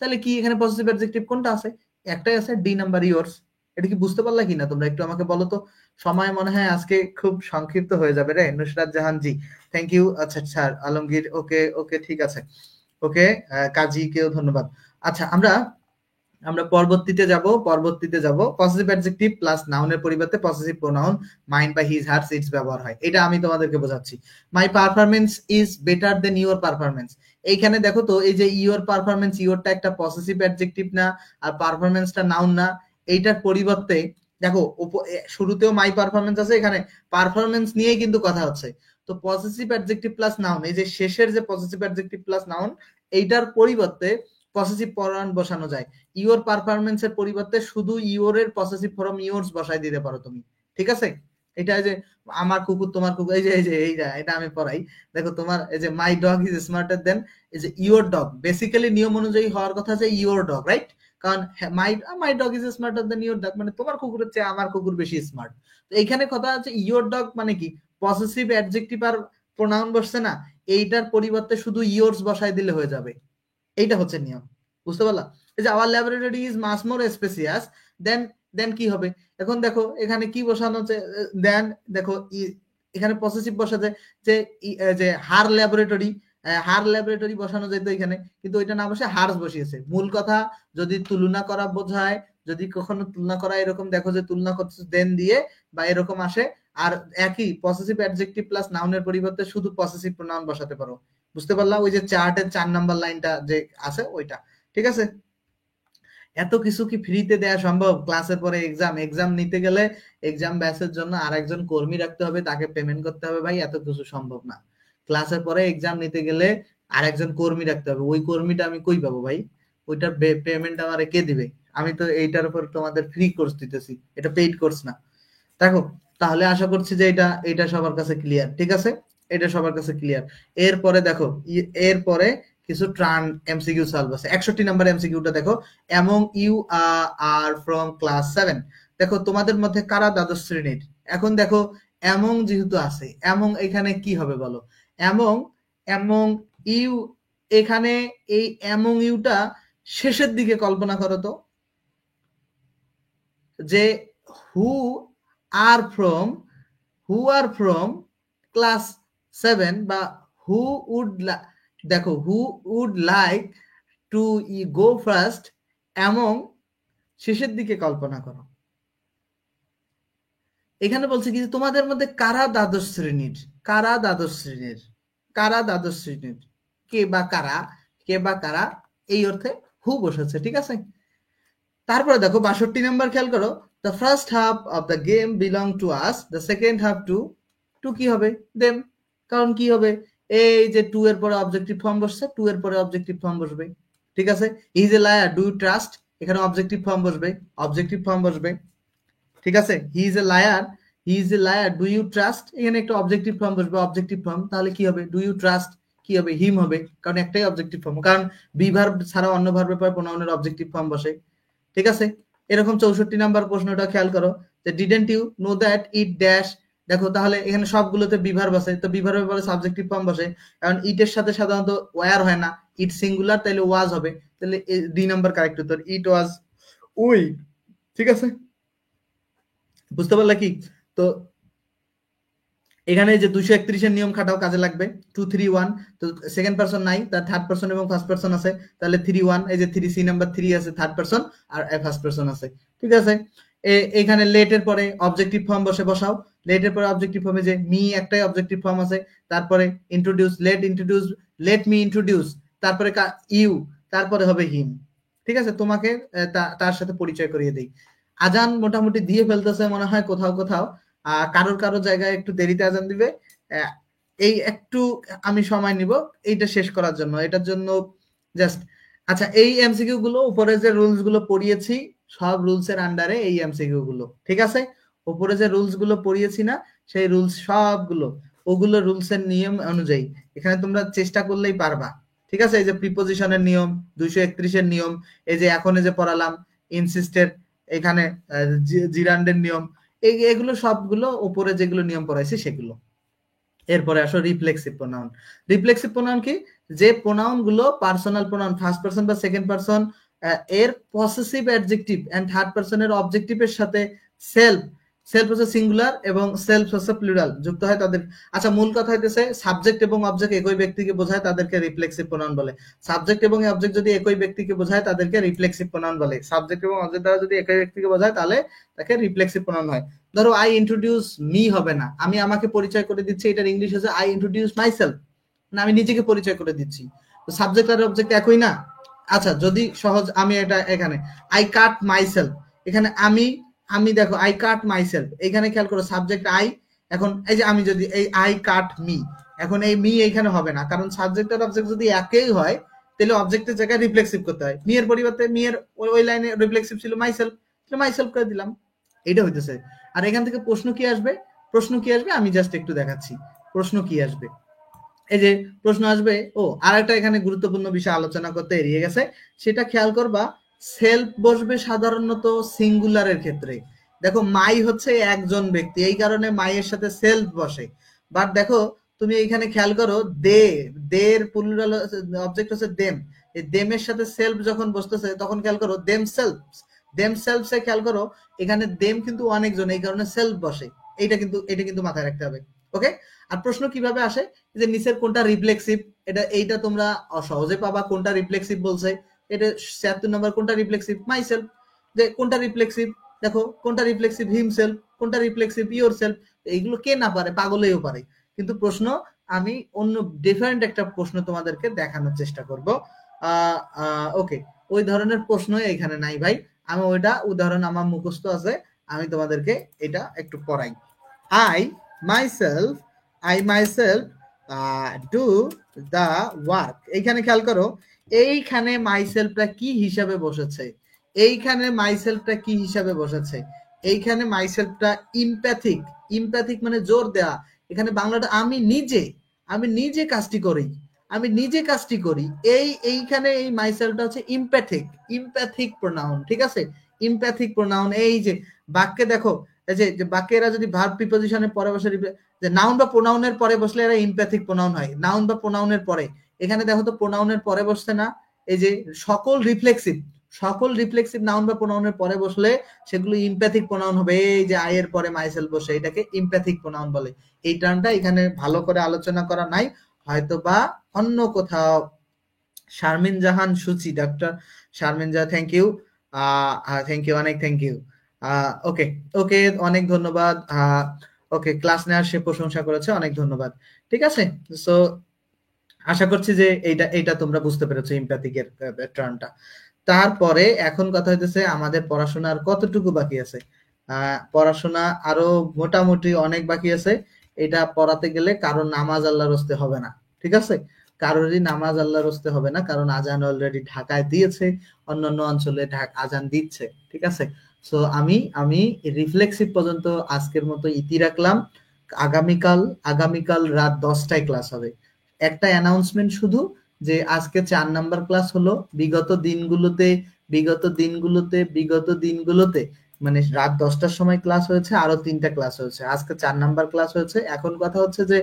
তাহলে কি এখানে পজিটিভ অ্যাডজেক্টিভ কোনটা আছে? একটাই আছে, ডি নাম্বার ইয়োরস। এটা কি বুঝতে পারলা কিনা তোমরা একটু আমাকে বলো তো। সময় মনে হয় আজকে খুব সংক্ষিপ্ত হয়ে যাবে রে। নুসরাত জাহান জি, থ্যাংক ইউ। আচ্ছা স্যার আলমগীর, ওকে ওকে ঠিক আছে, ওকে। কাজী কেও ধন্যবাদ। আচ্ছা আমরা আমরা পরবর্তীতে যাব পসেসিভ অ্যাডজেক্টিভ প্লাস নাউনের পরিবর্তে পসেসিভ প্রোনাউন মাইন্ড বা হিজ হার ইটস ব্যবহার হয়। এটা আমি তোমাদেরকে বোঝাচ্ছি। My performance is better than your performance. এইখানে দেখো তো, এই যে ইওর পারফরমেন্স, ইওরটা একটা পসেসিভ অ্যাডজেক্টিভ না, আর পারফরমেন্সটা নাউন না। এইটার পরিবর্তে দেখো শুরুতেও মাই পারফরমেন্স আছে, এখানে পারফরমেন্স নিয়েই কিন্তু কথা হচ্ছে। তো পসেসিভ অ্যাডজেক্টিভ প্লাস নাউন, এই যে শেষের যে পসেসিভ অ্যাডজেক্টিভ প্লাস নাউন, এইটার পরিবর্তে পসেসিভ প্রোনাউন বসানো যায়। ইওর পারফরমেন্স এর পরিবর্তে শুধু ইওর এর পসেসিভ ফর্ম ইওরস বসাই দিতে পারো তুমি, ঠিক আছে। এটা যে আমার কুকুর তোমার কুকুর, এই যে এটা আমি পড়াই। দেখো তোমার এই যে মাই ডগ ইজ স্মার্টার দেন এই যে ইওর ডগ, বেসিক্যালি নিয়ম অনুযায়ী হওয়ার কথা যে ইওর ডগ, রাইট? কারণ my my dog is smarter than your dog মানে তোমার কুকুরের চেয়ে আমার কুকুর বেশি স্মার্ট। তো এইখানে কথা আছে ইওর ডগ মানে কি, পসেসিভ অ্যাডজেক্টিভ আর প্রোনাউন বসছে না, এইটার পরিবর্তে শুধু ইওরস বসাই দিলে হয়ে যাবে। এইটা হচ্ছে নিয়ম, বুঝতে পারলা? এই যে our laboratory is much more spacious than, than কি হবে? এখন দেখো এখানে কি বসানো হচ্ছে, দেন দেখো এখানে পসেসিভ বসাতে যে যে হার ল্যাবরেটরি বসানো যেত এখানে, কিন্তু ওইটা না বসে হার্স বসিয়েছে। মূল কথা যদি তুলনা করা বোঝায়, যদি কখনো তুলনা করা এরকম দেখো যে তুলনা করছে দেন দিয়ে বা এরকম আসে, আর একই পসেসিভ অ্যাডজেক্টিভ প্লাস নাউনের পরিবর্তে শুধু পসেসিভ প্রোনাউন বসাতে পারো। বুঝতে পারলা? ওই যে চার্টের 4 নাম্বার লাইনটা যে আছে ওইটা, ঠিক আছে। এত কিছু কি ফ্রিতে দেয়া সম্ভব? ক্লাসের পরে এক্সাম নিতে গেলে এক্সাম ব্যাচের জন্য আরেকজন কর্মী রাখতে হবে, তাকে পেমেন্ট করতে হবে। ভাই এত কিছু সম্ভব না। ক্লাসের পরে এক্সাম নিতে গেলে আরেকজন কর্মী রাখতে হবে, ওই কর্মীটা আমি কই পাবো ভাই? ওইটার পেমেন্ট আমারে কে দিবে? আমি তো এইটার উপর তোমাদের ফ্রি কোর্স দিতেছি, এটা পেইড কোর্স না। দেখো তাহলে আশা করছি যে এটা এটা সবার কাছে ক্লিয়ার, ঠিক আছে। এটা সবার কাছে ক্লিয়ার। এরপরে দেখো এরপরে কিছু ট্রান এমসিকিউ সলভ আছে। 61 নাম্বার এমসিকিউটা দেখো, among you are from class 7। দেখো তোমাদের মধ্যে কারা দ্বাদশ শ্রেণীর? এখন দেখো অ্যামং যেহেতু আছে, অ্যামং এখানে কি হবে বলো? অ্যামং অ্যামং ইউ, এখানে এই অ্যামং ইউটা শেষের দিকে কল্পনা করো তো, যে হু আর ফ্রম ক্লাস 7 বা হু উড, দেখো who would like to go first among, শেষের দিকে কল্পনা করো। এখানে বলছে কি তোমাদের মধ্যে কারা দ্বাদশ শ্রেণীর, কারা দ্বাদশ শ্রেণীর, কারা দ্বাদশ শ্রেণীর, কে বা কারা, কে বা কারা, এই অর্থে হু বসেছে, ঠিক আছে। তারপরে দেখো 62 নাম্বার খেয়াল করো, the first half of the game belong to us, the second half to, to কি হবে? দেম। কারণ কি হবে, এই যে টু এর পরে অবজেক্টিভ ফর্ম বসছে, টু এর পরে অবজেক্টিভ ফর্ম বসবে, ঠিক আছে। Is a liar, do you trust, এখানে অবজেক্টিভ ফর্ম বসবে, অবজেক্টিভ ফর্ম বসবে, ঠিক আছে। He is a liar, he is a liar, do you trust, এখানে একটা অবজেক্টিভ ফর্ম বসবে, অবজেক্টিভ ফর্ম, তাহলে কি হবে? ডু ইউ ট্রাস্ট কি হবে? হিম হবে, কারণ একটাই অবজেক্টিভ ফর্ম, কারণ বি ভার্ব ছাড়া অন্য ভার্বের পরে প্রোনাউনের অবজেক্টিভ ফর্ম বসে, ঠিক আছে। এরকম 64 নাম্বার প্রশ্নটা খেয়াল করো, যে didn't you know that it dash, দেখো তাহলে এখানে সবগুলোতে বিভার বসে, তো বিভার্বের পরে সাবজেক্টিভ ফর্ম বসে, কারণ ইটের সাথে সাধারণত ওয়্যার হয় না, ইট সিঙ্গুলার, তাহলে ওয়াজ হবে, তাহলে ডি নাম্বার কারেক্ট উত্তর, ইট ওয়াজ উই, ঠিক আছে। বুঝতে পারলা কি? তো এখানে যে 231 এর নিয়ম খাটাও, কাজে লাগবে। 231, তো সেকেন্ড পারসন নাই, তার থার্ড পারসন এবং ফার্স্ট পারসন আছে, তাহলে 31, এই যে 3 নাম্বার 3 আছে থার্ড পারসন, আর ফার্স্ট পারসন আছে, ঠিক আছে। এখানে লেটের পরে অবজেক্টিভ ফর্ম বসাও, লেটের পরে অবজেক্টিভ ফর্মে যে মি একটাই অবজেক্টিভ ফর্ম আছে, তারপরে ইন্ট্রোডিউস, লেট মি ইন্ট্রোডিউস, তারপরে ইউ, তারপরে হবে হিম, ঠিক আছে। তোমাকে তার সাথে পরিচয় করিয়ে দেই। আজান মোটামুটি দিয়ে ফেলতেছে মনে হয় কোথাও কোথাও, কারোর জায়গায় একটু দেরিতে আজান দিবে। এই একটু আমি সময় নিব এইটা শেষ করার জন্য, এটার জন্য জাস্ট। আচ্ছা এই এমসিকিউ গুলো উপরে যে রুলস গুলো পড়িয়েছি, সব রুলস এর আন্ডারে এই এমসিকিউ গুলো, ঠিক আছে। উপরে যে রুলস গুলো পড়িয়েছি না, সেই রুলস সবগুলো, ওগুলো রুলস এর নিয়ম অনুযায়ী এখানে তোমরা চেষ্টা করলেই পারবা, ঠিক আছে। এই যে প্রিপোজিশনের নিয়ম, 231 এর নিয়ম, এই যে এখন যে পড়ালাম ইনসিস্টেড, এখানে জিরান্ডের নিয়ম, এগুলো সবগুলো উপরে যেগুলো নিয়ম পড়াইছি সেগুলো। এরপরে আসো রিফ্লেক্সিভ প্রোনাউন। রিফ্লেক্সিভ প্রোনাউন কি? যে প্রোনাউন গুলো পার্সোনাল প্রোনাউন, ফার্স্ট পারসন বা সেকেন্ড পারসন এর পসেসিভ অ্যাডজেক্টিভ এন্ড থার্ড পারসনের অবজেক্টিভের সাথে সেলফ, সেলফ হচ্ছে সিঙ্গুলার এবং সেলফ হচ্ছে প্লুরাল যুক্ত হয় তাদের। আচ্ছা, মূল কথা হইতেছে সাবজেক্ট এবং অবজেক্ট একই ব্যক্তিকে বোঝায়, তাদেরকে রিফ্লেক্সিভ প্রোনাউন বলে। সাবজেক্ট এবং অবজেক্ট যদি একই ব্যক্তিকে বোঝায় তাদেরকে রিফ্লেক্সিভ প্রোনাউন বলে। সাবজেক্ট এবং অবজেক্ট দ্বারা যদি একই ব্যক্তিকে বোঝায় তাহলে তাকে রিফ্লেক্সিভ প্রোনাউন হয়। ধরো আই ইন্ট্রোডিউস মি হবে না, আমি আমাকে পরিচয় করে দিচ্ছি, এটার ইংলিশ হচ্ছে আই ইন্ট্রোডিউস মাইসেলফ, মানে আমি নিজেকে পরিচয় করে দিচ্ছি। তো সাবজেক্ট আর অবজেক্ট একই না। আচ্ছা, যদি সহজ, আমি এটা এখানে আই কাট মাইসেলফ, এখানে আমি দেখো আই কাট মাইসেলফ, এখানে খেয়াল করো সাবজেক্ট আই। এখন এই যে আমি যদি এই আই কাট মি, এখন এই মি এখানে হবে না, কারণ সাবজেক্ট আর অবজেক্ট যদি একই হয় তাহলে অবজেক্টের জায়গায় রিফ্লেক্সিভ করতে হয়। মি এর পরিবর্তে মি এর ওই লাইনে রিফ্লেক্সিভ ছিল মাইসেলফ, মাইসেলফ করে দিলাম, এটা হইতেছে। আর এখান থেকে প্রশ্ন কি আসবে, প্রশ্ন কি আসবে আমি জাস্ট একটু দেখাচ্ছি প্রশ্ন কি আসবে। এই যে প্রশ্ন আসবে, ও আর একটা এখানে গুরুত্বপূর্ণ বিষয় আলোচনা করতে এড়িয়ে গেছে, সেটা খেয়াল করবা। সেলফ বসবে সাধারণত সিঙ্গুলারের ক্ষেত্রে। দেখো মাই হচ্ছে একজন ব্যক্তি, এই কারণে মাইয়ের সাথে সেলফ বসে। বাট দেখো তুমি এখানে খেয়াল করো দে, দের প্লুরাল অবজেক্ট হচ্ছে দেম, এই দেমের সাথে সেলফ যখন বসতেছে তখন খেয়াল করো দেম সেলফস, দেম সেলফস এ খেয়াল করো এখানে দেম কিন্তু অনেকজন, এই কারণে সেলফ বসে। এটা কিন্তু মাথায় রাখতে হবে। ওকে। আর প্রশ্ন কিভাবে আসে, যে নিচের কোনটা রিফ্লেক্সিভ, এইটা তোমরা সহজে পাবা। কোনটা রিফ্লেক্সিভ বলছে, এটা ৭৬ নম্বর, কোনটা রিফ্লেক্সিভ মাইসেলফ। যে কোনটা রিফ্লেক্সিভ, দেখো কোনটা রিফ্লেক্সিভ হিমসেলফ, কোনটা রিফ্লেক্সিভ ইয়োরসেলফ। এইগুলো কে না পারে, পাগলেও পারে। কিন্তু প্রশ্ন আমি অন্য ডিফারেন্ট একটা প্রশ্ন তোমাদেরকে দেখানোর চেষ্টা করব। ওকে, ওই ধরনের প্রশ্ন এখানে নাই ভাই, আমি ওইটা উদাহরণ আমার মুখস্থ আছে, আমি তোমাদেরকে এটা একটু পড়াই। I myself, I myself do the work. এইখানে খেয়াল করো এইখানে মাইসেলফটা কি হিসাবে বসেছে, এইখানে মাইসেলফটা কি হিসাবে বসেছে, এইখানে মাইসেলফটা ইমপ্যাথিক, ইমপ্যাথিক মানে জোর দেয়া। এখানে বাংলাটা আমি নিজে কাজটি করি, আমি নিজে কাজটি করি, এইখানে এই মাইসেলফটা হচ্ছে ইমপ্যাথিক, ইমপ্যাথিক প্রোনাউন, ঠিক আছে, ইমপ্যাথিক প্রোনাউন। এই যে বাক্যে দেখো, এই যে বাক্যে এরা যদি ভার্ব প্রিপোজিশনের পরে বসে, যে নাউন বা প্রোনাউনের পরে বসলে এরা ইমপ্যাথিক প্রোনাউন হয়, নাউন বা প্রোনাউনের পরে। এখানে দেখো তো প্রোনাউনের পরে বসছে না, এই যে সকল রিফ্লেক্সিভ নাউন বা প্রোনাউনের পরে বসলে সেগুলো ইমপ্যাথিক প্রোনাউন হবে। এই যে আই এর পরে মাইসেল বসে, এটাকে ইমপ্যাথিক প্রোনাউন বলে। এই টার্মটা এখানে ভালো করে আলোচনা করা নাই, হয়তো বা অন্য কোথাও। Sharmin Jahan Suchi, doctor Sharmin Jahan, thank you, thank you, অনেক থ্যাংক ইউ। ওকে, ওকে, অনেক ধন্যবাদ। ওকে, ক্লাস নেওয়ার সে প্রশংসা করেছে, অনেক ধন্যবাদ। ঠিক আছে, সো আশা করছি যে এইটা তোমরা বুঝতে পেরেছো ইমপ্যাথিকের টার্মটা। তারপরে এখন কথা হইতেছে আমাদের পড়াশোনার কতটুকু বাকি আছে। পড়াশোনা আরো মোটামুটি অনেক বাকি আছে। এটা পড়াতে গেলে কারো নামাজ আল্লাহর হস্তে হবে না, ঠিক আছে, কারোরই নামাজ আল্লাহর হস্তে হবে না, কারণ আজান অলরেডি ঢাকায় দিয়েছে, অন্যান্য অঞ্চলে আজান দিচ্ছে, ঠিক আছে। সো আমি রিফ্লেক্সিভ পর্যন্ত আজকের মতো ইতি রাখলাম। আগামীকাল রাত 10টায় ক্লাস হবে। একটা অ্যানাউন্সমেন্ট শুধু, যে আজকে 4 নাম্বার ক্লাস হলো। বিগত দিনগুলোতে মানে রাত 10টার সময় ক্লাস হয়েছে, আরো 3টা ক্লাস হয়েছে, আজকে 4 নাম্বার ক্লাস হয়েছে। এখন কথা হচ্ছে যে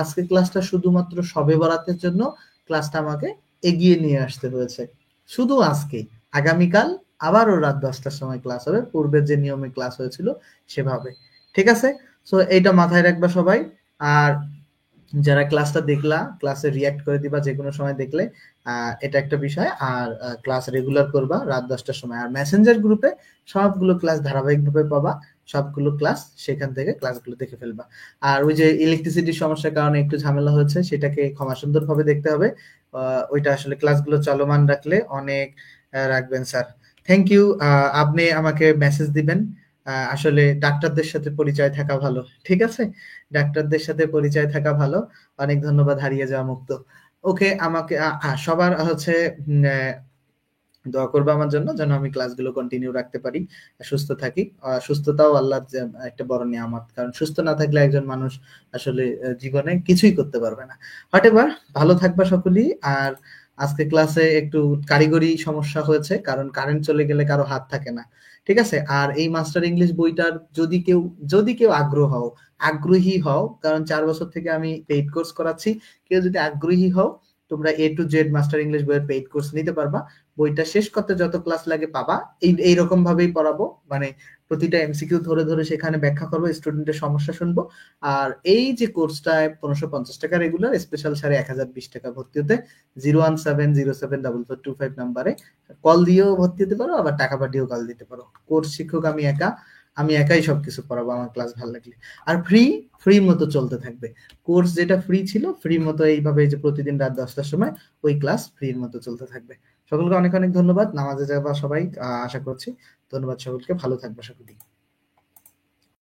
আজকে ক্লাসটা শুধুমাত্র শবে বরাতের জন্য ক্লাসটা আমাকে এগিয়ে নিয়ে আসতে হয়েছে, শুধু আজকে। আগামীকাল আবারও রাত 10টার সময় ক্লাস হবে, পূর্বের যে নিয়মে ক্লাস হয়েছিল সেভাবে, ঠিক আছে। সো এইটা মাথায় রাখবা সবাই। আর যারা ক্লাসটা দেখলা, ক্লাসে রিয়াক্ট করে দিবা যে কোনো সময় দেখলে, এটা একটা বিষয়। আর ক্লাস রেগুলার করবা রাত 10টার সময়। আর মেসেঞ্জার গ্রুপে সবগুলো ক্লাস ধারাবাহিকভাবে পাবা, সবগুলো ক্লাস সেখান থেকে ক্লাসগুলো দেখে ফেলবা। আর ওই যে ইলেকট্রিসিটির সমস্যার কারণে একটু ঝামেলা হচ্ছে, সেটাকে ক্ষমা সুন্দরভাবে দেখতে হবে। ওইটা আসলে ক্লাসগুলো চলমান রাখলে অনেক রাখবেন স্যার। Thank you. আপনি আমাকে মেসেজ দিবেন। আসলে ডাক্তারদের সাথে পরিচয় থাকা ভালো, ঠিক আছে, ডাক্তারদের সাথে পরিচয় থাকা ভালো। অনেক ধন্যবাদ হারিয়ে যাওয়া মুক্ত। ওকে, আমাকে সবার হচ্ছে দোয়া করবে আমার জন্য, যেন আমি ক্লাসগুলো কন্টিনিউ রাখতে পারি, সুস্থ থাকি। সুস্থতাও আল্লাহর একটা বড় নিয়ামত, কারণ সুস্থ না থাকলে একজন মানুষ আসলে জীবনে কিছুই করতে পারবে না। হোয়াটএভার, ভালো থাকবা সকলেই। আর আজকে ক্লাসে একটু কারিগরি সমস্যা হয়েছে, কারণ কারেন্ট চলে গেলে কারো হাত থাকে না, ঠিক আছে। আর এই মাস্টার ইংলিশ বইটার যদি কেউ আগ্রহী হও, কারণ 4 বছর থেকে আমি পেইড কোর্স করাচ্ছি, কেউ যদি আগ্রহী হও, তোমরা A to Z master English বইয়ের পেইড কোর্স নিতে পারবা। বইটা শেষ করতে যত ক্লাস লাগে পাবা। এইরকম ভাবেই পড়াবো, মানে প্রতিটা এমসিকিউ ধরে ধরে সেখানে ব্যাখ্যা করবো, স্টুডেন্টের সমস্যা শুনবো। আর এই যে কোর্সটায় 1550 টাকা রেগুলার, স্পেশাল ছাড়ে 1020 টাকা ভর্তি হতে 017074425 নাম্বারে কল দিয়েও ভর্তি হতে পারো, আবার টাকা পাঠিয়েও কল দিতে পারো। কোর্স শিক্ষক আমি একাই সবকিছু পড়াবো আমার ক্লাস ভালো লাগলে। আর ফ্রি মতো চলতে থাকবে। কোর্স যেটা ফ্রি ছিল, ফ্রি মতো এইভাবে যে প্রতিদিন রাত 10টার সময় ওই ক্লাস ফ্রির মতো চলতে থাকবে। সকলকে অনেক অনেক ধন্যবাদ। নামাজে যাবা সবাই, আশা করছি। ধন্যবাদ সকলকে, ভালো থাকবে সকলেই।